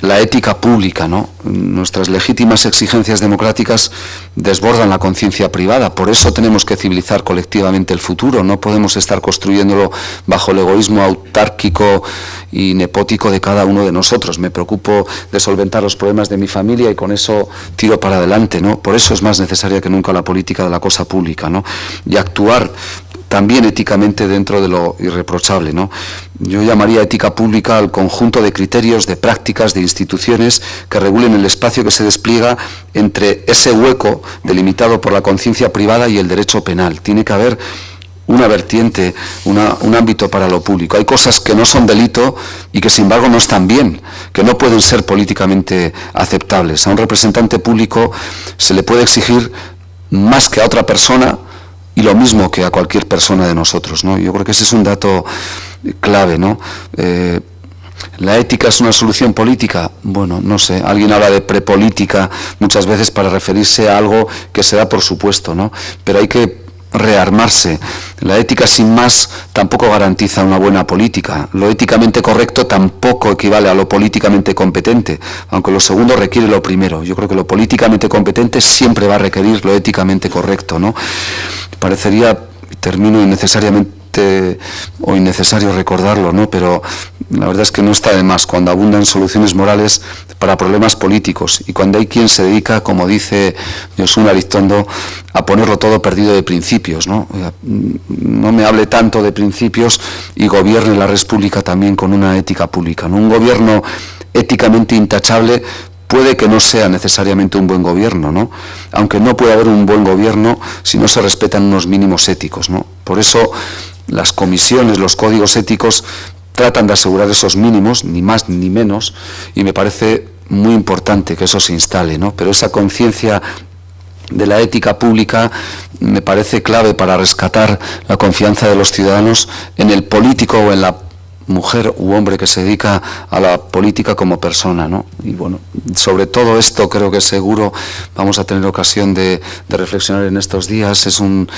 la ética pública, ¿no? Nuestras legítimas exigencias democráticas desbordan la conciencia privada, por eso tenemos que civilizar colectivamente el futuro, no podemos estar construyéndolo bajo el egoísmo autárquico y nepótico de cada uno de nosotros. Me preocupo de solventar los problemas de mi familia y con eso tiro para adelante, ¿no? Por eso es más necesaria que nunca la política de la cosa pública, ¿no? Y actuar también éticamente dentro de lo irreprochable, ¿no? Yo llamaría ética pública al conjunto de criterios, de prácticas, de instituciones que regulen el espacio que se despliega entre ese hueco delimitado por la conciencia privada y el derecho penal. Tiene que haber una vertiente, un ámbito para lo público. Hay cosas que no son delito y que sin embargo no están bien, que no pueden ser políticamente aceptables. A un representante público se le puede exigir más que a otra persona y lo mismo que a cualquier persona de nosotros, ¿no? Yo creo que ese es un dato clave, ¿no? ¿La ética es una solución política? Bueno, no sé, alguien habla de prepolítica muchas veces para referirse a algo que se da por supuesto, ¿no? Pero hay que rearmarse. La ética sin más tampoco garantiza una buena política. Lo éticamente correcto tampoco equivale a lo políticamente competente, aunque lo segundo requiere lo primero. Yo creo que lo políticamente competente siempre va a requerir lo éticamente correcto, ¿no? Parecería, termino innecesariamente o innecesario recordarlo, ¿no? Pero la verdad es que no está de más cuando abundan soluciones morales para problemas políticos y cuando hay quien se dedica, como dice Josuna Elizondo, a ponerlo todo perdido de principios, ¿no? No me hable tanto de principios y gobierne la red pública también con una ética pública, ¿no? Un gobierno éticamente intachable puede que no sea necesariamente un buen gobierno, ¿no? Aunque no puede haber un buen gobierno si no se respetan unos mínimos éticos, ¿no? Por eso las comisiones, los códigos éticos tratan de asegurar esos mínimos, ni más ni menos, y me parece muy importante que eso se instale, ¿no? Pero esa conciencia de la ética pública me parece clave para rescatar la confianza de los ciudadanos en el político o en la mujer u hombre que se dedica a la política como persona, ¿no? Y bueno, sobre todo esto creo que seguro vamos a tener ocasión de reflexionar en estos días. Es un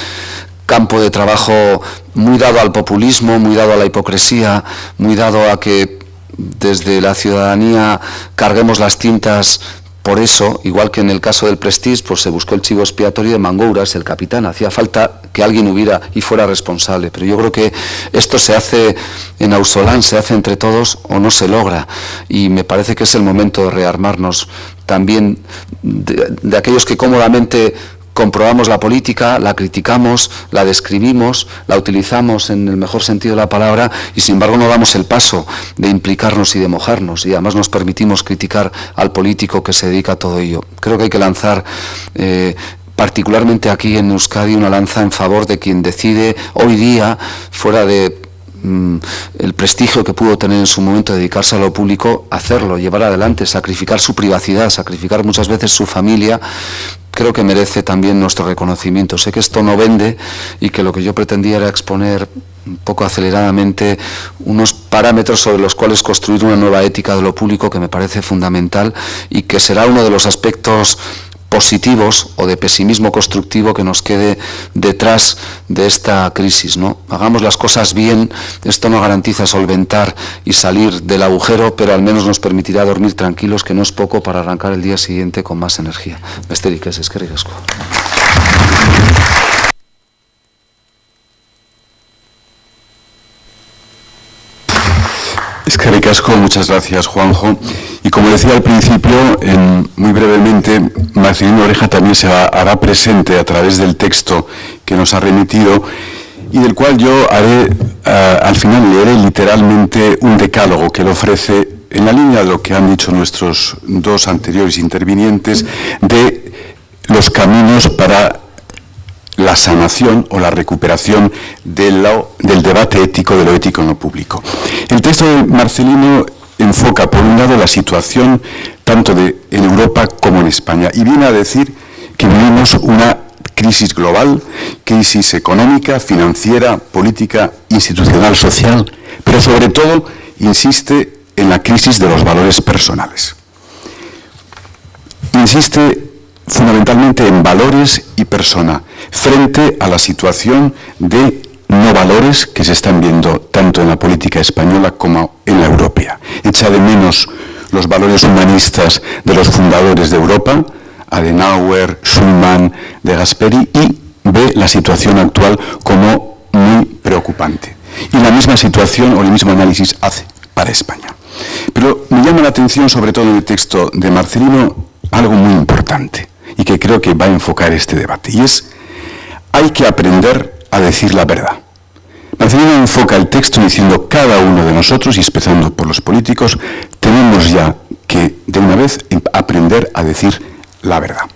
campo de trabajo muy dado al populismo, muy dado a la hipocresía, muy dado a que desde la ciudadanía carguemos las tintas. Por eso, igual que en el caso del Prestige, pues se buscó el chivo expiatorio de Mangouras, el capitán. Hacía falta que alguien hubiera y fuera responsable. Pero yo creo que esto se hace en Ausolán, se hace entre todos o no se logra. Y me parece que es el momento de rearmarnos también de aquellos que cómodamente comprobamos la política, la criticamos, la describimos, la utilizamos en el mejor sentido de la palabra y sin embargo no damos el paso de implicarnos y de mojarnos y además nos permitimos criticar al político que se dedica a todo ello. Creo que hay que lanzar particularmente aquí en Euskadi una lanza en favor de quien decide hoy día, fuera de el prestigio que pudo tener en su momento dedicarse a lo público, hacerlo, llevar adelante, sacrificar su privacidad, sacrificar muchas veces su familia. Creo que merece también nuestro reconocimiento. Sé que esto no vende y que lo que yo pretendía era exponer un poco aceleradamente unos parámetros sobre los cuales construir una nueva ética de lo público que me parece fundamental y que será uno de los aspectos positivos o de pesimismo constructivo que nos quede detrás de esta crisis, ¿no? Hagamos las cosas bien, esto no garantiza solventar y salir del agujero, pero al menos nos permitirá dormir tranquilos, que no es poco para arrancar el día siguiente con más energía. Besterik ez, eskerrik asko. Eskerrik asko, muchas gracias, Juanjo. Y como decía al principio, muy brevemente, Marcelino Oreja también se hará presente a través del texto que nos ha remitido y del cual yo haré, al final leeré literalmente un decálogo que le ofrece, en la línea de lo que han dicho nuestros dos anteriores intervinientes, de los caminos para la sanación o la recuperación del debate ético, de lo ético en lo público. El texto de Marcelino enfoca, por un lado, la situación tanto en Europa como en España y viene a decir que vivimos una crisis global, crisis económica, financiera, política, institucional, social, pero sobre todo insiste en la crisis de los valores personales. Insiste fundamentalmente en valores y persona, frente a la situación de no valores que se están viendo tanto en la política española como en la europea. Echa de menos los valores humanistas de los fundadores de Europa, Adenauer, Schuman, de Gasperi, y ve la situación actual como muy preocupante. Y la misma situación o el mismo análisis hace para España. Pero me llama la atención, sobre todo en el texto de Marcelino, algo muy importante y que creo que va a enfocar este debate, y es: hay que aprender a decir la verdad. Marcelino enfoca el texto diciendo: cada uno de nosotros, y empezando por los políticos, tenemos ya que de una vez aprender a decir la verdad.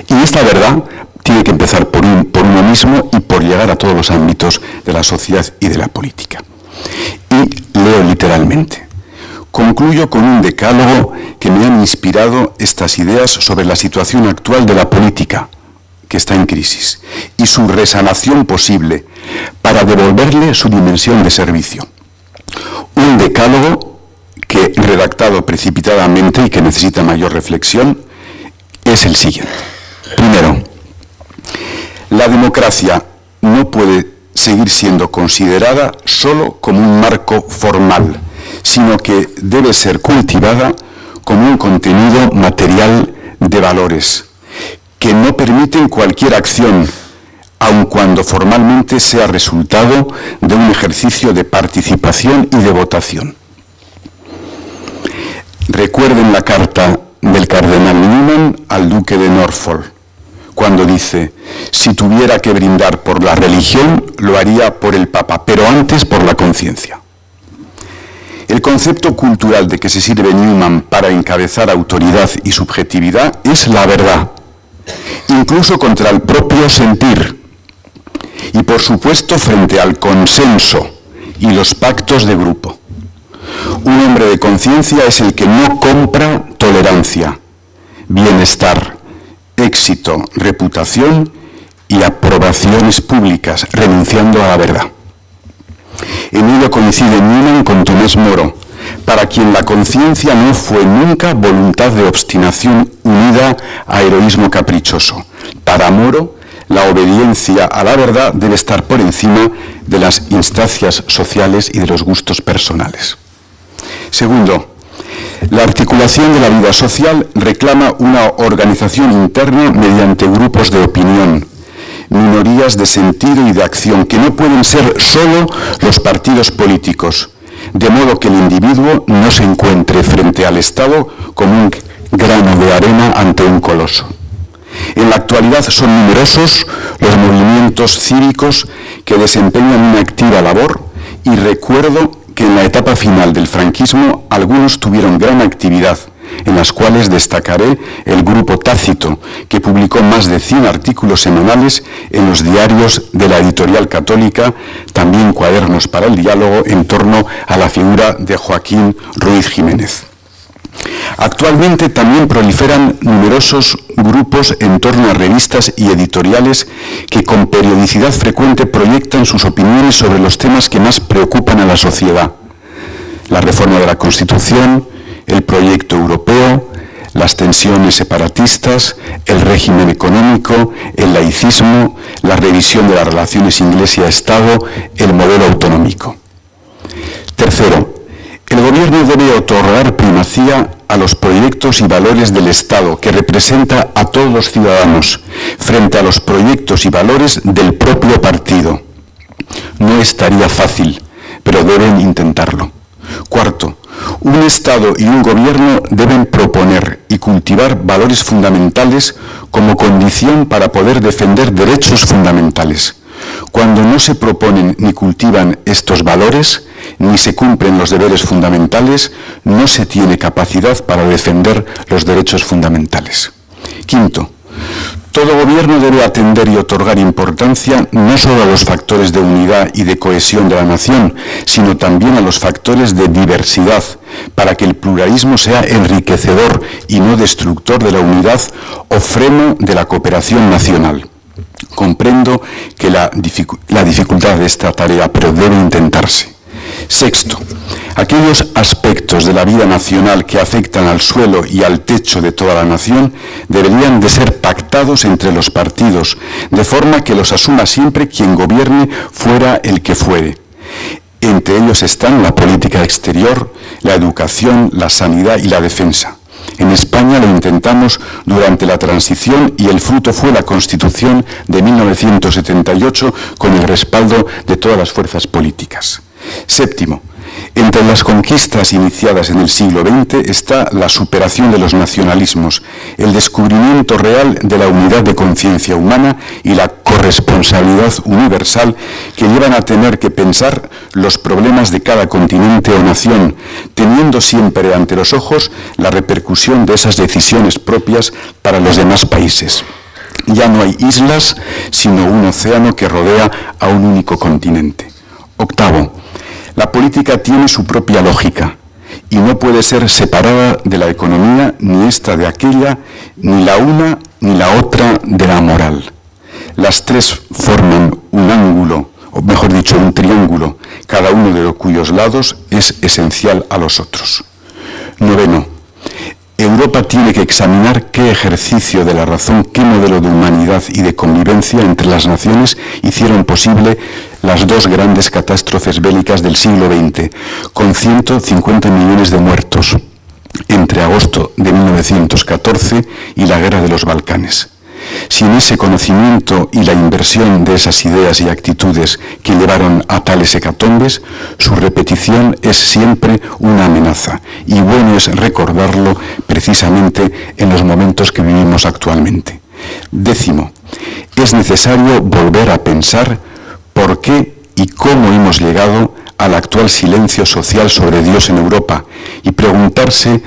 Y esta verdad tiene que empezar por uno mismo y por llegar a todos los ámbitos de la sociedad y de la política. Y leo literalmente: concluyo con un decálogo que me han inspirado estas ideas sobre la situación actual de la política, que está en crisis, y su resanación posible para devolverle su dimensión de servicio. Un decálogo que, redactado precipitadamente y que necesita mayor reflexión, es el siguiente. Primero, la democracia no puede seguir siendo considerada solo como un marco formal, sino que debe ser cultivada como un contenido material de valores que no permiten cualquier acción, aun cuando formalmente sea resultado de un ejercicio de participación y de votación. Recuerden la carta del cardenal Newman al duque de Norfolk, cuando dice: si tuviera que brindar por la religión, lo haría por el Papa, pero antes por la conciencia. El concepto cultural de que se sirve Newman para encabezar autoridad y subjetividad es la verdad, incluso contra el propio sentir, y por supuesto frente al consenso y los pactos de grupo. Un hombre de conciencia es el que no compra tolerancia, bienestar, éxito, reputación y aprobaciones públicas, renunciando a la verdad. En ello coincide Newman con Tomás Moro, para quien la conciencia no fue nunca voluntad de obstinación unida a heroísmo caprichoso. Para Moro, la obediencia a la verdad debe estar por encima de las instancias sociales y de los gustos personales. Segundo, la articulación de la vida social reclama una organización interna mediante grupos de opinión, minorías de sentido y de acción, que no pueden ser solo los partidos políticos, de modo que el individuo no se encuentre frente al Estado como un grano de arena ante un coloso. En la actualidad son numerosos los movimientos cívicos que desempeñan una activa labor, y recuerdo que en la etapa final del franquismo algunos tuvieron gran actividad, en las cuales destacaré el Grupo Tácito, que publicó más de 100 artículos semanales en los diarios de la editorial católica, también cuadernos para el diálogo en torno a la figura de Joaquín Ruiz Jiménez. Actualmente también proliferan numerosos grupos en torno a revistas y editoriales que con periodicidad frecuente proyectan sus opiniones sobre los temas que más preocupan a la sociedad: la reforma de la Constitución, el proyecto europeo, las tensiones separatistas, el régimen económico, el laicismo, la revisión de las relaciones Iglesia-Estado, el modelo autonómico. Tercero, el Gobierno debe otorgar primacía a los proyectos y valores del Estado, que representa a todos los ciudadanos, frente a los proyectos y valores del propio partido. No estaría fácil, pero deben intentarlo. Cuarto, un Estado y un Gobierno deben proponer y cultivar valores fundamentales como condición para poder defender derechos fundamentales. Cuando no se proponen ni cultivan estos valores, ni se cumplen los deberes fundamentales, no se tiene capacidad para defender los derechos fundamentales. Quinto, todo gobierno debe atender y otorgar importancia no solo a los factores de unidad y de cohesión de la nación, sino también a los factores de diversidad, para que el pluralismo sea enriquecedor y no destructor de la unidad o freno de la cooperación nacional. Comprendo que la dificultad de esta tarea, pero debe intentarse. Sexto, aquellos aspectos de la vida nacional que afectan al suelo y al techo de toda la nación deberían de ser pactados entre los partidos, de forma que los asuma siempre quien gobierne, fuera el que fuere. Entre ellos están la política exterior, la educación, la sanidad y la defensa. En España lo intentamos durante la transición y el fruto fue la Constitución de 1978 con el respaldo de todas las fuerzas políticas. Séptimo, entre las conquistas iniciadas en el siglo XX está la superación de los nacionalismos, el descubrimiento real de la unidad de conciencia humana y la corresponsabilidad universal que llevan a tener que pensar los problemas de cada continente o nación, teniendo siempre ante los ojos la repercusión de esas decisiones propias para los demás países. Ya no hay islas, sino un océano que rodea a un único continente. Octavo, la política tiene su propia lógica y no puede ser separada de la economía, ni esta de aquella, ni la una ni la otra de la moral. Las tres forman un ángulo, o mejor dicho, un triángulo, cada uno de cuyos lados es esencial a los otros. Noveno, Europa tiene que examinar qué ejercicio de la razón, qué modelo de humanidad y de convivencia entre las naciones hicieron posible las dos grandes catástrofes bélicas del siglo XX, con 150 millones de muertos entre agosto de 1914 y la Guerra de los Balcanes. Sin ese conocimiento y la inversión de esas ideas y actitudes que llevaron a tales hecatombes, su repetición es siempre una amenaza, y bueno es recordarlo precisamente en los momentos que vivimos actualmente. Décimo, es necesario volver a pensar por qué y cómo hemos llegado al actual silencio social sobre Dios en Europa y preguntarse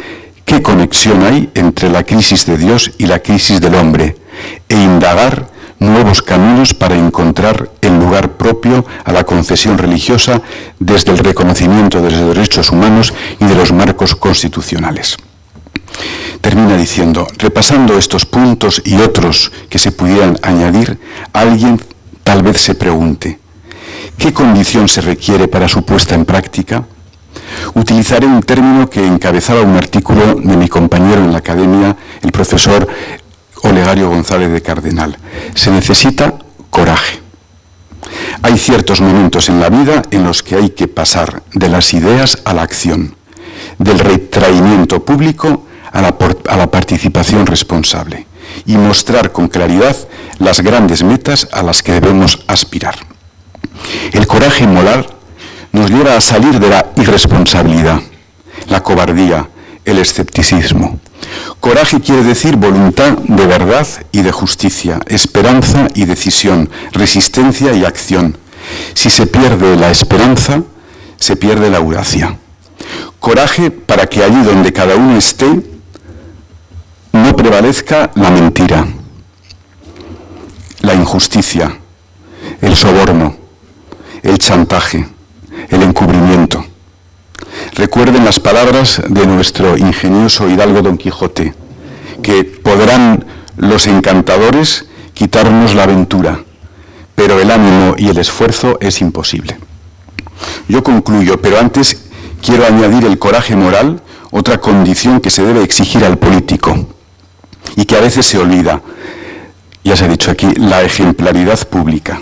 qué conexión hay entre la crisis de Dios y la crisis del hombre, e indagar nuevos caminos para encontrar el lugar propio a la confesión religiosa desde el reconocimiento de los derechos humanos y de los marcos constitucionales. Termina diciendo, repasando estos puntos y otros que se pudieran añadir, alguien tal vez se pregunte, ¿qué condición se requiere para su puesta en práctica? Utilizaré un término que encabezaba un artículo de mi compañero en la academia, el profesor Olegario González de Cardenal. Se necesita coraje. Hay ciertos momentos en la vida en los que hay que pasar de las ideas a la acción, del retraimiento público a la participación responsable y mostrar con claridad las grandes metas a las que debemos aspirar. El coraje moral nos lleva a salir de la irresponsabilidad, la cobardía, el escepticismo. Coraje quiere decir voluntad de verdad y de justicia, esperanza y decisión, resistencia y acción. Si se pierde la esperanza, se pierde la audacia. Coraje para que allí donde cada uno esté, no prevalezca la mentira, la injusticia, el soborno, el chantaje, el encubrimiento. Recuerden las palabras de nuestro ingenioso hidalgo Don Quijote, que podrán los encantadores quitarnos la aventura, pero el ánimo y el esfuerzo es imposible. Yo concluyo, pero antes quiero añadir el coraje moral, otra condición que se debe exigir al político y que a veces se olvida. Ya se ha dicho aquí, la ejemplaridad pública,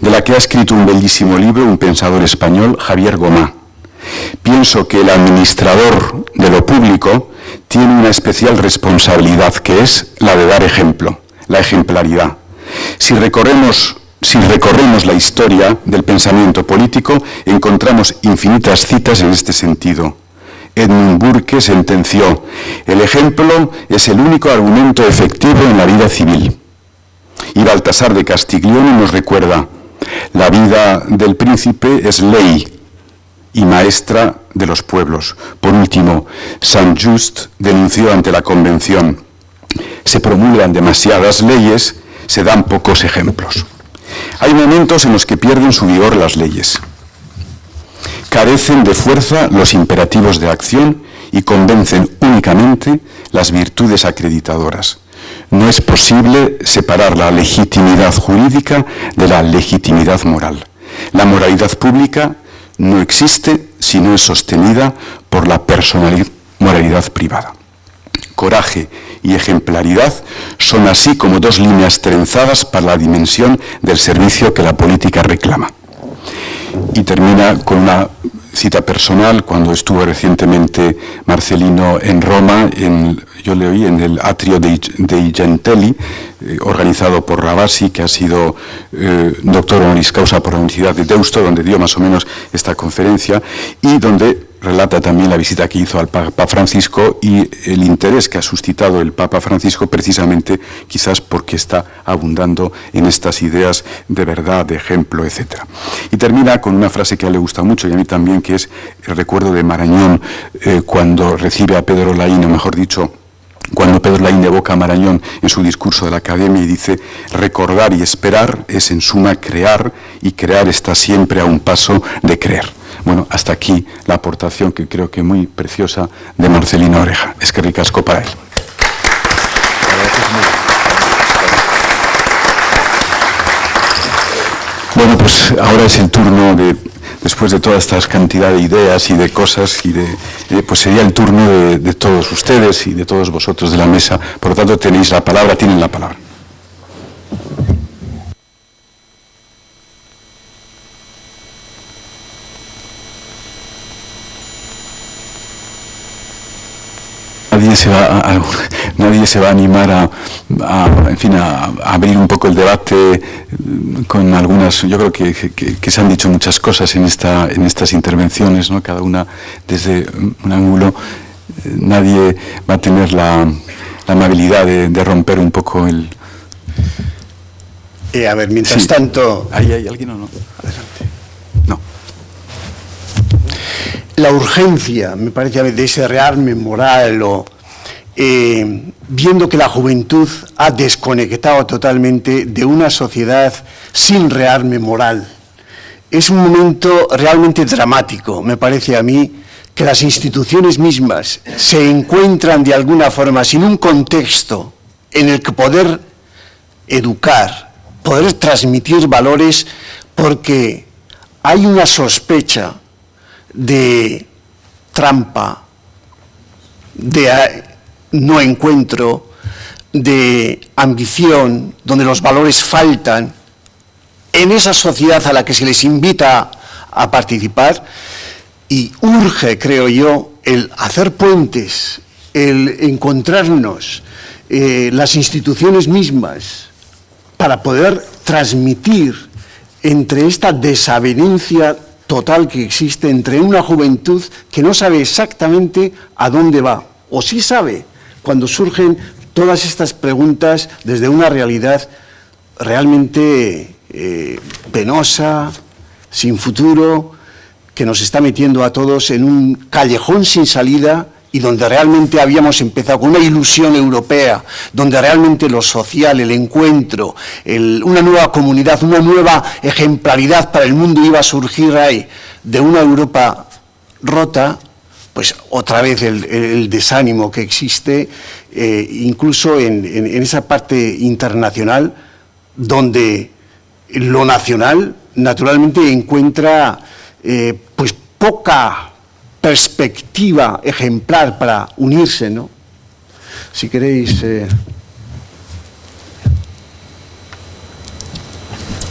de la que ha escrito un bellísimo libro un pensador español, Javier Gomá. Pienso que el administrador de lo público tiene una especial responsabilidad, que es la de dar ejemplo, la ejemplaridad. Si recorremos la historia del pensamiento político, encontramos infinitas citas en este sentido. Edmund Burke sentenció, el ejemplo es el único argumento efectivo en la vida civil. Y Baltasar de Castiglione nos recuerda, la vida del príncipe es ley y maestra de los pueblos. Por último, Saint Just denunció ante la Convención, se promulgan demasiadas leyes, se dan pocos ejemplos. Hay momentos en los que pierden su vigor las leyes. Carecen de fuerza los imperativos de acción y convencen únicamente las virtudes acreditadoras. No es posible separar la legitimidad jurídica de la legitimidad moral. La moralidad pública no existe si no es sostenida por la moralidad privada. Coraje y ejemplaridad son así como dos líneas trenzadas para la dimensión del servicio que la política reclama. Y termina con una cita personal. Cuando estuvo recientemente Marcelino en Roma, yo le oí en el Atrio dei Gentili, organizado por Ravasi, que ha sido doctor honoris causa por la Universidad de Deusto, donde dio más o menos esta conferencia, y donde relata también la visita que hizo al Papa Francisco y el interés que ha suscitado el Papa Francisco, precisamente quizás porque está abundando en estas ideas de verdad, de ejemplo, etc. Y termina con una frase que a él le gusta mucho y a mí también, que es el recuerdo de Marañón cuando recibe a Pedro Laín, o mejor dicho, cuando Pedro Laín evoca a Marañón en su discurso de la Academia y dice: recordar y esperar es en suma crear, y crear está siempre a un paso de creer. Bueno, hasta aquí la aportación, que creo que muy preciosa, de Marcelino Oreja. Eskerrik asko para él. Bueno, pues ahora es el turno de, después de toda esta cantidad de ideas y de cosas, pues sería el turno de todos ustedes y de todos vosotros de la mesa. Por lo tanto, tenéis la palabra, tienen la palabra. Nadie se va a animar a abrir un poco el debate con algunas. Yo creo que se han dicho muchas cosas en estas intervenciones, ¿no? Cada una desde un ángulo. Nadie va a tener la amabilidad de romper un poco el. A ver, mientras tanto. ¿Hay alguien o no? Adelante. No. La urgencia, me parece, de ese rearme moral, viendo que la juventud ha desconectado totalmente de una sociedad sin rearme moral. Es un momento realmente dramático, me parece a mí, que las instituciones mismas se encuentran de alguna forma sin un contexto en el que poder educar, poder transmitir valores, porque hay una sospecha de trampa, de no encuentro, de ambición, donde los valores faltan, en esa sociedad a la que se les invita a participar, y urge, creo yo, el hacer puentes, el encontrarnos, las instituciones mismas, para poder transmitir entre esta desavenencia total que existe entre una juventud que no sabe exactamente a dónde va, o sí sabe, cuando surgen todas estas preguntas desde una realidad realmente penosa, sin futuro, que nos está metiendo a todos en un callejón sin salida, y donde realmente habíamos empezado con una ilusión europea, donde realmente lo social, el encuentro, una nueva comunidad, una nueva ejemplaridad para el mundo iba a surgir ahí, de una Europa rota, pues otra vez el desánimo que existe, incluso en esa parte internacional, donde lo nacional naturalmente encuentra pues poca perspectiva ejemplar para unirse, ¿no? Si queréis.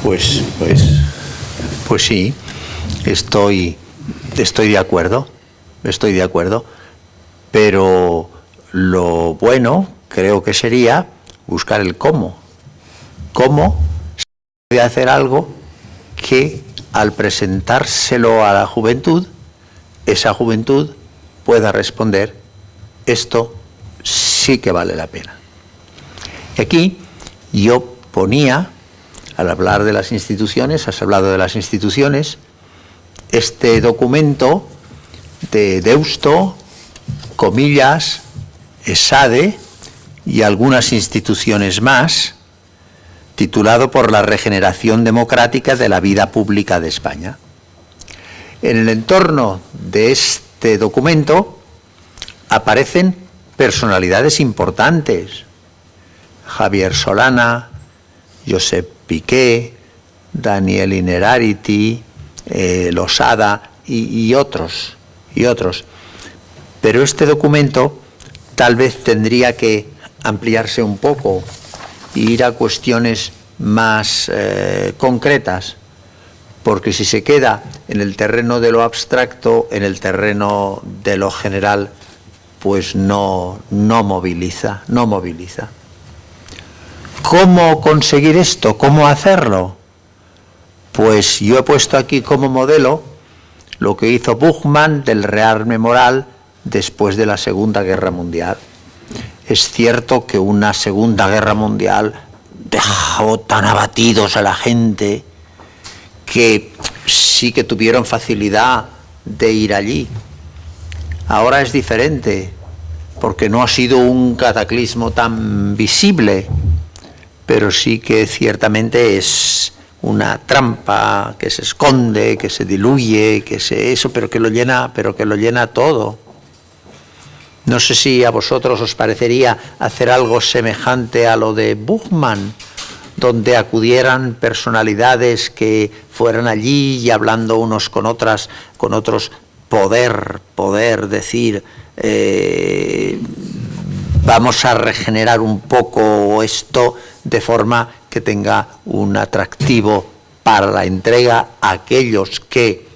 Pues sí, estoy de acuerdo, pero lo bueno creo que sería buscar el cómo. ¿Cómo se puede hacer algo que al presentárselo a la juventud, esa juventud pueda responder: esto sí que vale la pena? Y aquí yo ponía, al hablar de las instituciones, has hablado de las instituciones, este documento de Deusto, comillas, ESADE y algunas instituciones más, titulado Por la regeneración democrática de la vida pública de España. En el entorno de este documento aparecen personalidades importantes. Javier Solana, Josep Piqué, Daniel Innerarity, Losada y otros. Pero este documento tal vez tendría que ampliarse un poco e ir a cuestiones más concretas, porque si se queda en el terreno de lo abstracto, en el terreno de lo general, pues no moviliza. ¿Cómo conseguir esto? ¿Cómo hacerlo? Pues yo he puesto aquí como modelo lo que hizo Buchmann del rearme moral después de la Segunda Guerra Mundial. Es cierto que una Segunda Guerra Mundial dejó tan abatidos a la gente que sí que tuvieron facilidad de ir allí. Ahora es diferente, porque no ha sido un cataclismo tan visible, pero sí que ciertamente es una trampa que se esconde, que se diluye, pero que lo llena todo. No sé si a vosotros os parecería hacer algo semejante a lo de Buchmann, donde acudieran personalidades que fueran allí y hablando unos con otros, poder decir, vamos a regenerar un poco esto de forma que tenga un atractivo para la entrega a aquellos que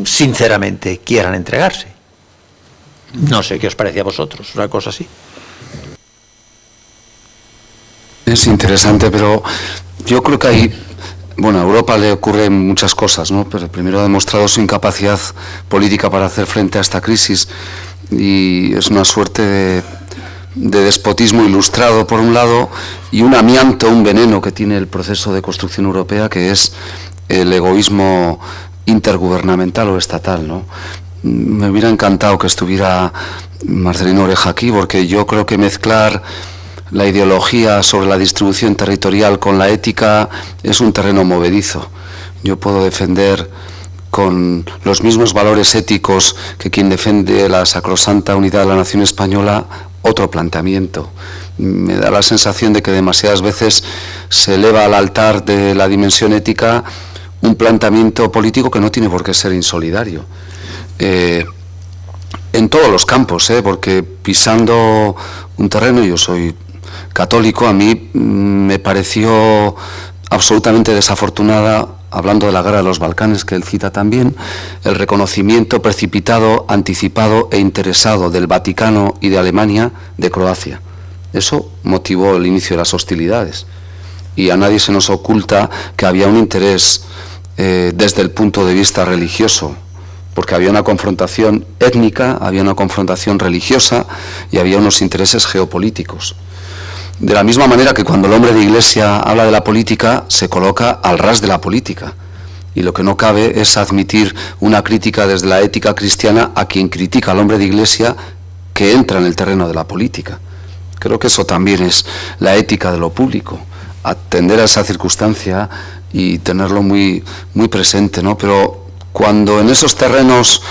sinceramente quieran entregarse. No sé qué os parece a vosotros, una cosa así. Es interesante, pero yo creo que a Europa le ocurren muchas cosas, ¿no? Pero primero ha demostrado su incapacidad política para hacer frente a esta crisis y es una suerte de despotismo ilustrado por un lado y un amianto, un veneno que tiene el proceso de construcción europea, que es el egoísmo intergubernamental o estatal, ¿no? Me hubiera encantado que estuviera Marcelino Oreja aquí, porque yo creo que mezclar la ideología sobre la distribución territorial con la ética es un terreno movedizo. Yo puedo defender con los mismos valores éticos que quien defiende la sacrosanta unidad de la nación española otro planteamiento. Me da la sensación de que demasiadas veces se eleva al altar de la dimensión ética un planteamiento político que no tiene por qué ser insolidario. En todos los campos, porque pisando un terreno, yo soy católico, a mí me pareció absolutamente desafortunada, hablando de la guerra de los Balcanes, que él cita también, el reconocimiento precipitado, anticipado e interesado del Vaticano y de Alemania de Croacia. Eso motivó el inicio de las hostilidades. Y a nadie se nos oculta que había un interés desde el punto de vista religioso, porque había una confrontación étnica, había una confrontación religiosa y había unos intereses geopolíticos. De la misma manera que cuando el hombre de Iglesia habla de la política, se coloca al ras de la política. Y lo que no cabe es admitir una crítica desde la ética cristiana a quien critica al hombre de Iglesia que entra en el terreno de la política. Creo que eso también es la ética de lo público, atender a esa circunstancia y tenerlo muy, muy presente, ¿no? Pero cuando en esos terrenos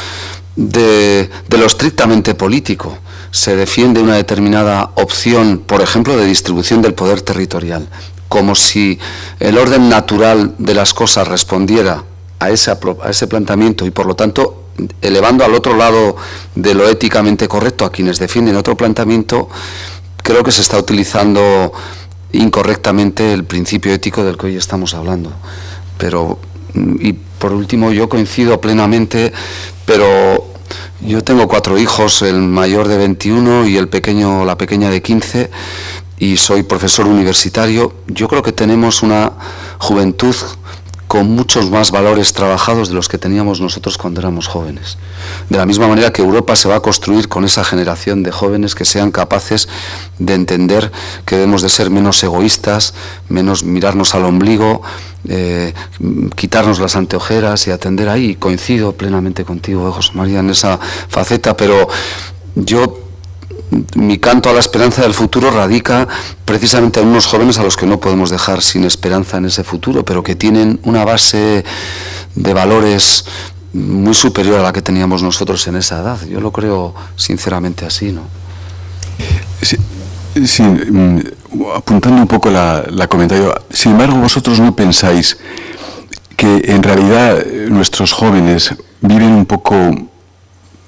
de lo estrictamente político se defiende una determinada opción, por ejemplo, de distribución del poder territorial, como si el orden natural de las cosas respondiera a ese planteamiento y, por lo tanto, elevando al otro lado de lo éticamente correcto a quienes defienden otro planteamiento, creo que se está utilizando incorrectamente el principio ético del que hoy estamos hablando. Pero, y por último, yo coincido plenamente, pero yo tengo 4 hijos, el mayor de 21 y la pequeña de 15, y soy profesor universitario. Yo creo que tenemos una juventud con muchos más valores trabajados de los que teníamos nosotros cuando éramos jóvenes. De la misma manera que Europa se va a construir con esa generación de jóvenes que sean capaces de entender que debemos de ser menos egoístas, menos mirarnos al ombligo, quitarnos las anteojeras y atender ahí. Coincido plenamente contigo, José María, en esa faceta, pero mi canto a la esperanza del futuro radica precisamente en unos jóvenes a los que no podemos dejar sin esperanza en ese futuro, pero que tienen una base de valores muy superior a la que teníamos nosotros en esa edad. Yo lo creo sinceramente así, ¿no? Sí, apuntando un poco la comentario, sin embargo, vosotros no pensáis que en realidad nuestros jóvenes viven un poco,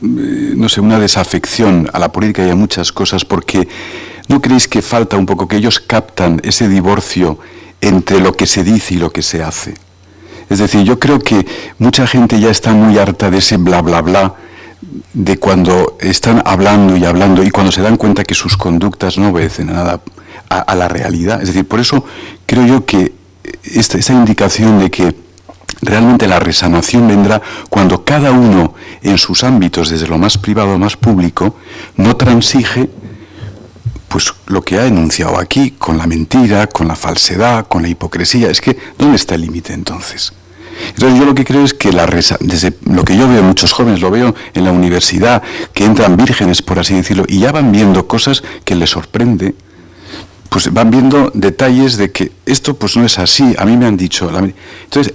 no sé, una desafección a la política y a muchas cosas, porque ¿no creéis que falta un poco que ellos captan ese divorcio entre lo que se dice y lo que se hace? Es decir, yo creo que mucha gente ya está muy harta de ese bla, bla, bla, de cuando están hablando y cuando se dan cuenta que sus conductas no obedecen a nada a la realidad. Es decir, por eso creo yo que esta indicación de que realmente la resanación vendrá cuando cada uno en sus ámbitos, desde lo más privado a lo más público, no transige pues lo que ha enunciado aquí, con la mentira, con la falsedad, con la hipocresía. Es que, ¿dónde está el límite entonces? Entonces yo lo que creo es que desde lo que yo veo muchos jóvenes, lo veo en la universidad, que entran vírgenes, por así decirlo, y ya van viendo cosas que les sorprende, pues van viendo detalles de que esto pues no es así, a mí me han dicho. Entonces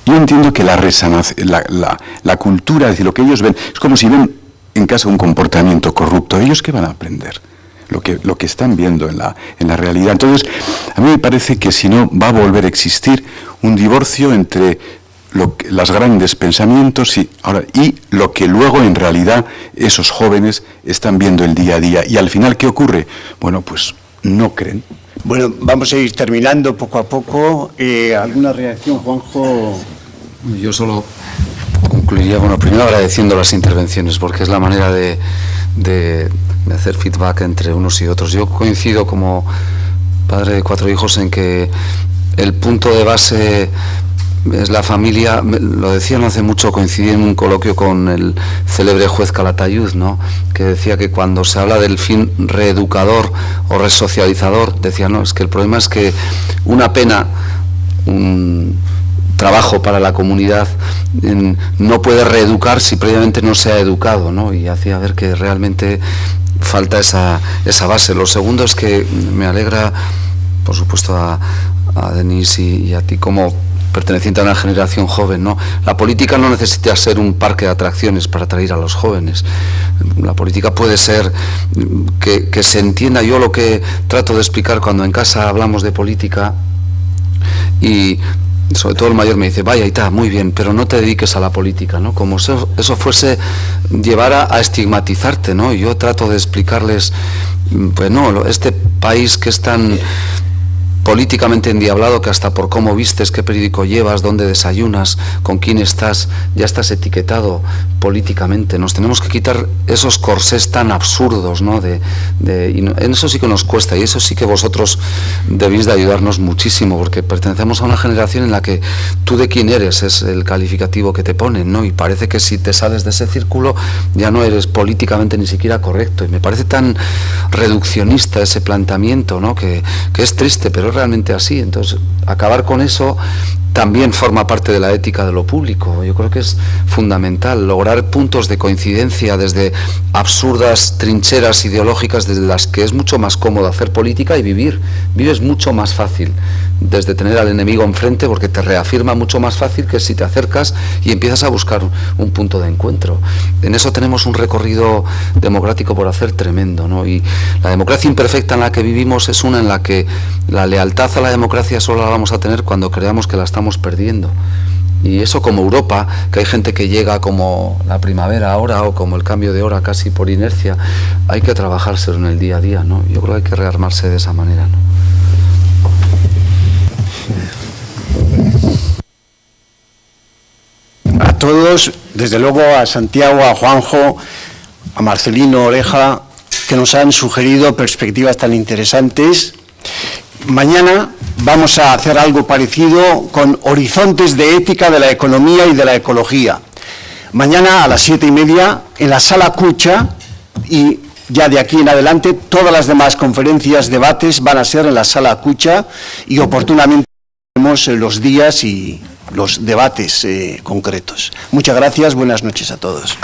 yo entiendo que la cultura, es decir, lo que ellos ven, es como si ven en casa un comportamiento corrupto. ¿Ellos qué van a aprender? Lo que están viendo en la realidad. Entonces, a mí me parece que si no va a volver a existir un divorcio entre los grandes pensamientos y lo que luego en realidad esos jóvenes están viendo el día a día. Y al final, ¿qué ocurre? Bueno, pues no creen. Bueno, vamos a ir terminando poco a poco. ¿Alguna reacción, Juanjo? Yo solo concluiría, bueno, primero agradeciendo las intervenciones, porque es la manera de hacer feedback entre unos y otros. Yo coincido como padre de 4 hijos en que el punto de base es la familia. Lo decía no hace mucho, coincidí en un coloquio con el célebre juez Calatayud, ¿no?, que decía que cuando se habla del fin reeducador o resocializador, decía, no, es que el problema es que una pena, un trabajo para la comunidad, no puede reeducar si previamente no se ha educado, ¿no? Y hacía ver que realmente falta esa base. Lo segundo es que me alegra, por supuesto, a Denis y a ti como perteneciente a una generación joven, ¿no? La política no necesita ser un parque de atracciones para atraer a los jóvenes. La política puede ser que se entienda. Yo lo que trato de explicar cuando en casa hablamos de política, y sobre todo el mayor me dice, vaya, y está, muy bien, pero no te dediques a la política, ¿no? Como eso fuese llevar a estigmatizarte, ¿no? Y yo trato de explicarles, pues no, este país que es tan políticamente endiablado que hasta por cómo vistes, qué periódico llevas, dónde desayunas, con quién estás, ya estás etiquetado políticamente. Nos tenemos que quitar esos corsés tan absurdos, ¿no? Y en eso sí que nos cuesta, y eso sí que vosotros debéis de ayudarnos muchísimo, porque pertenecemos a una generación en la que tú de quién eres es el calificativo que te ponen, ¿no? Y parece que si te sales de ese círculo ya no eres políticamente ni siquiera correcto, y me parece tan reduccionista ese planteamiento, ¿no? Que es triste, pero realmente así. Entonces, acabar con eso también forma parte de la ética de lo público. Yo creo que es fundamental lograr puntos de coincidencia desde absurdas trincheras ideológicas desde las que es mucho más cómodo hacer política y vivir. Vives mucho más fácil desde tener al enemigo enfrente, porque te reafirma mucho más fácil que si te acercas y empiezas a buscar un punto de encuentro. En eso tenemos un recorrido democrático por hacer tremendo, ¿no? Y la democracia imperfecta en la que vivimos es una en la que la lealtad a la democracia solo la vamos a tener cuando creamos que la estamos perdiendo. Y eso, como Europa, que hay gente que llega como la primavera ahora o como el cambio de hora casi por inercia, hay que trabajárselo en el día a día, ¿no? Yo creo que hay que rearmarse de esa manera, ¿no? A todos, desde luego a Santiago, a Juanjo, a Marcelino Oreja, que nos han sugerido perspectivas tan interesantes. Mañana vamos a hacer algo parecido con horizontes de ética de la economía y de la ecología. Mañana a las 7:30 en la Sala Cucha, y ya de aquí en adelante todas las demás conferencias, debates van a ser en la Sala Cucha, y oportunamente tenemos los días y los debates concretos. Muchas gracias, buenas noches a todos.